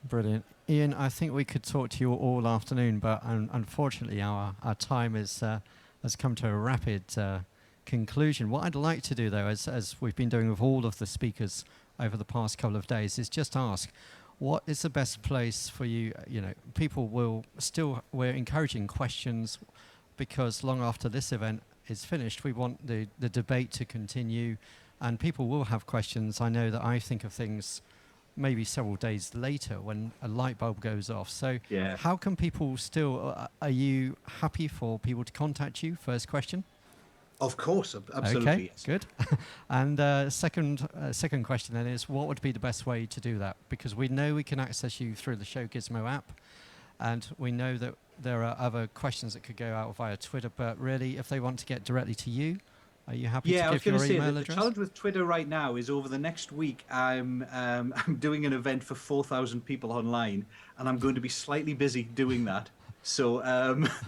Brilliant. Ian, I think we could talk to you all afternoon, but unfortunately our time has come to a rapid conclusion. What I'd like to do, though, as we've been doing with all of the speakers over the past couple of days, is just ask, what is the best place for you? People we're encouraging questions, because long after this event is finished, we want the debate to continue, and people will have questions. I know that I think of things maybe several days later when a light bulb goes off. So Yeah. how can people still, are you happy for people to contact you? First question. Of course, absolutely. Okay, Yes. good. And second question then is, what would be the best way to do that? Because we know we can access you through the Show Gizmo app, and we know that there are other questions that could go out via Twitter, but really, if they want to get directly to you, are you happy Yeah, I to was give going your to say email that the address? challenge with Twitter right now is over the next week. I'm doing an event for 4,000 people online, and I'm going to be slightly busy doing that. So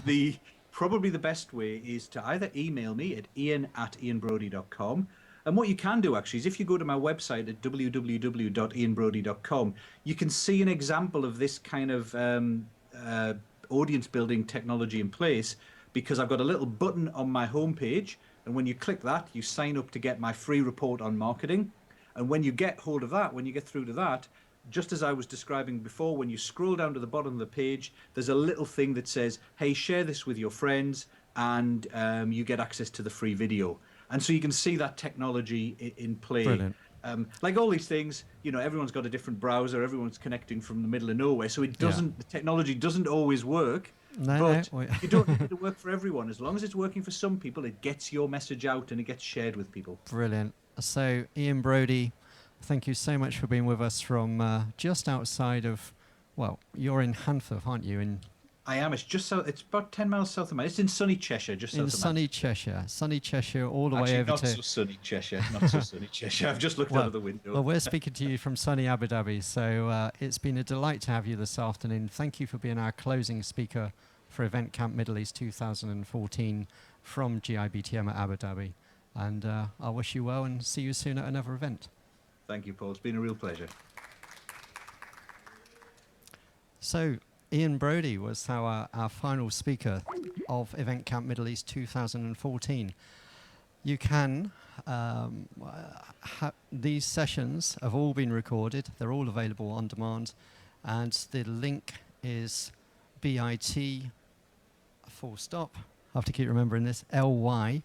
the probably the best way is to either email me at ian@ianbrody.com. And what you can do actually is if you go to my website at www.ianbrody.com, you can see an example of this kind of audience building technology in place, because I've got a little button on my homepage, and when you click that, you sign up to get my free report on marketing. And when you get hold of that, when you get through to that, just as I was describing before, when you scroll down to the bottom of the page, there's a little thing that says, hey, share this with your friends, and you get access to the free video. And so you can see that technology in play. Brilliant. Like all these things, you know, everyone's got a different browser, everyone's connecting from the middle of nowhere, so it doesn't, the technology doesn't always work. But you don't need it to work for everyone. As long as it's working for some people, it gets your message out and it gets shared with people. Brilliant. So, Ian Brody, thank you so much for being with us from just outside of, well, you're in Hanforth, aren't you? I am. It's just south. It's about 10 miles south of Manchester. It's in sunny Cheshire, just south of Manchester. Sunny Cheshire, all the way Actually, over not to. so sunny Cheshire. Not so sunny Cheshire. I've just looked out of the window. Well, we're speaking to you from sunny Abu Dhabi, so it's been a delight to have you this afternoon. Thank you for being our closing speaker for Event Camp Middle East 2014 from GIBTM at Abu Dhabi. And I wish you well and see you soon at another event. Thank you, Paul. It's been a real pleasure. So, Ian Brody was our final speaker of Event Camp Middle East 2014. You can, these sessions have all been recorded. They're all available on demand. And the link is bit/, I have to keep remembering this, ly/event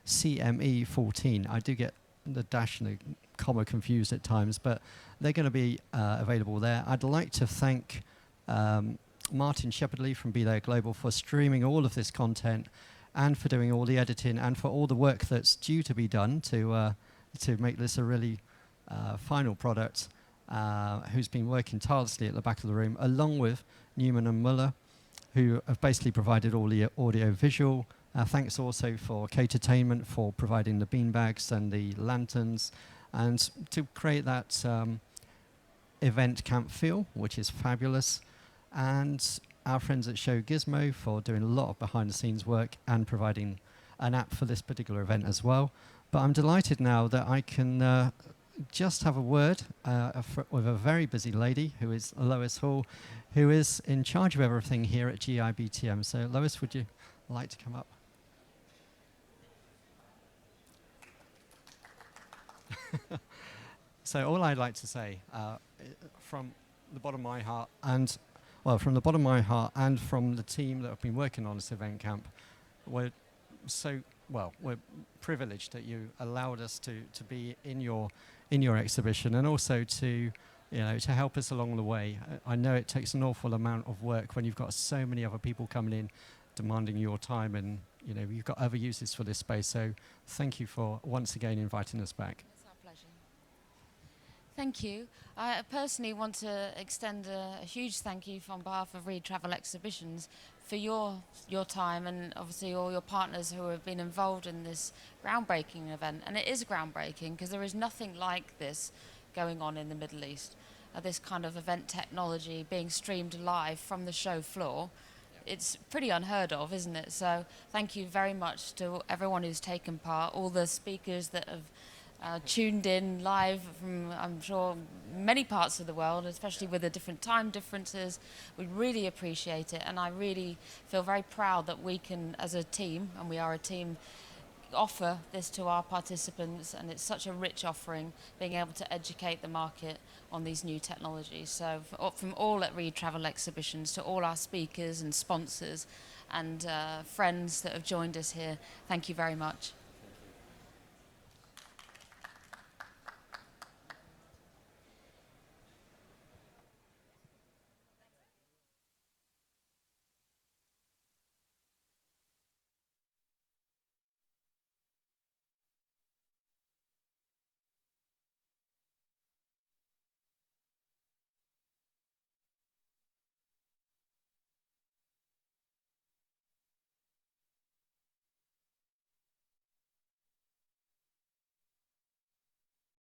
CME14. I do get the dash and the comma confused at times, but they're going to be available there. I'd like to thank Martin Shepherdley from Be There Global for streaming all of this content and for doing all the editing and for all the work that's due to be done to make this a really final product, who's been working tirelessly at the back of the room, along with Newman and Muller, who have basically provided all the audio-visual. Thanks also for Catertainment for providing the beanbags and the lanterns, and to create that event camp feel, which is fabulous. And our friends at Show Gizmo for doing a lot of behind-the-scenes work and providing an app for this particular event as well. But I'm delighted now that I can just have a word with a very busy lady, who is Lois Hall, who is in charge of everything here at GIBTM. So, Lois, would you like to come up? So all I'd like to say, from the bottom of my heart, and from the bottom of my heart, and from the team that have been working on this event camp, we're privileged that you allowed us to be in your exhibition, and also to help us along the way. I know it takes an awful amount of work when you've got so many other people coming in, demanding your time, and you've got other uses for this space. So thank you for once again inviting us back. Thank you. I personally want to extend a huge thank you on behalf of Reed Travel Exhibitions for your time, and obviously all your partners who have been involved in this groundbreaking event. And it is groundbreaking because there is nothing like this going on in the Middle East. This kind of event technology being streamed live from the show floor. It's pretty unheard of, isn't it? So thank you very much to everyone who's taken part, all the speakers that have tuned in live from, I'm sure, many parts of the world, especially with the different time differences. We really appreciate it, and I really feel very proud that we can, as a team, and we are a team, offer this to our participants, and it's such a rich offering, being able to educate the market on these new technologies. So from all at Reed Travel Exhibitions to all our speakers and sponsors and friends that have joined us here, thank you very much.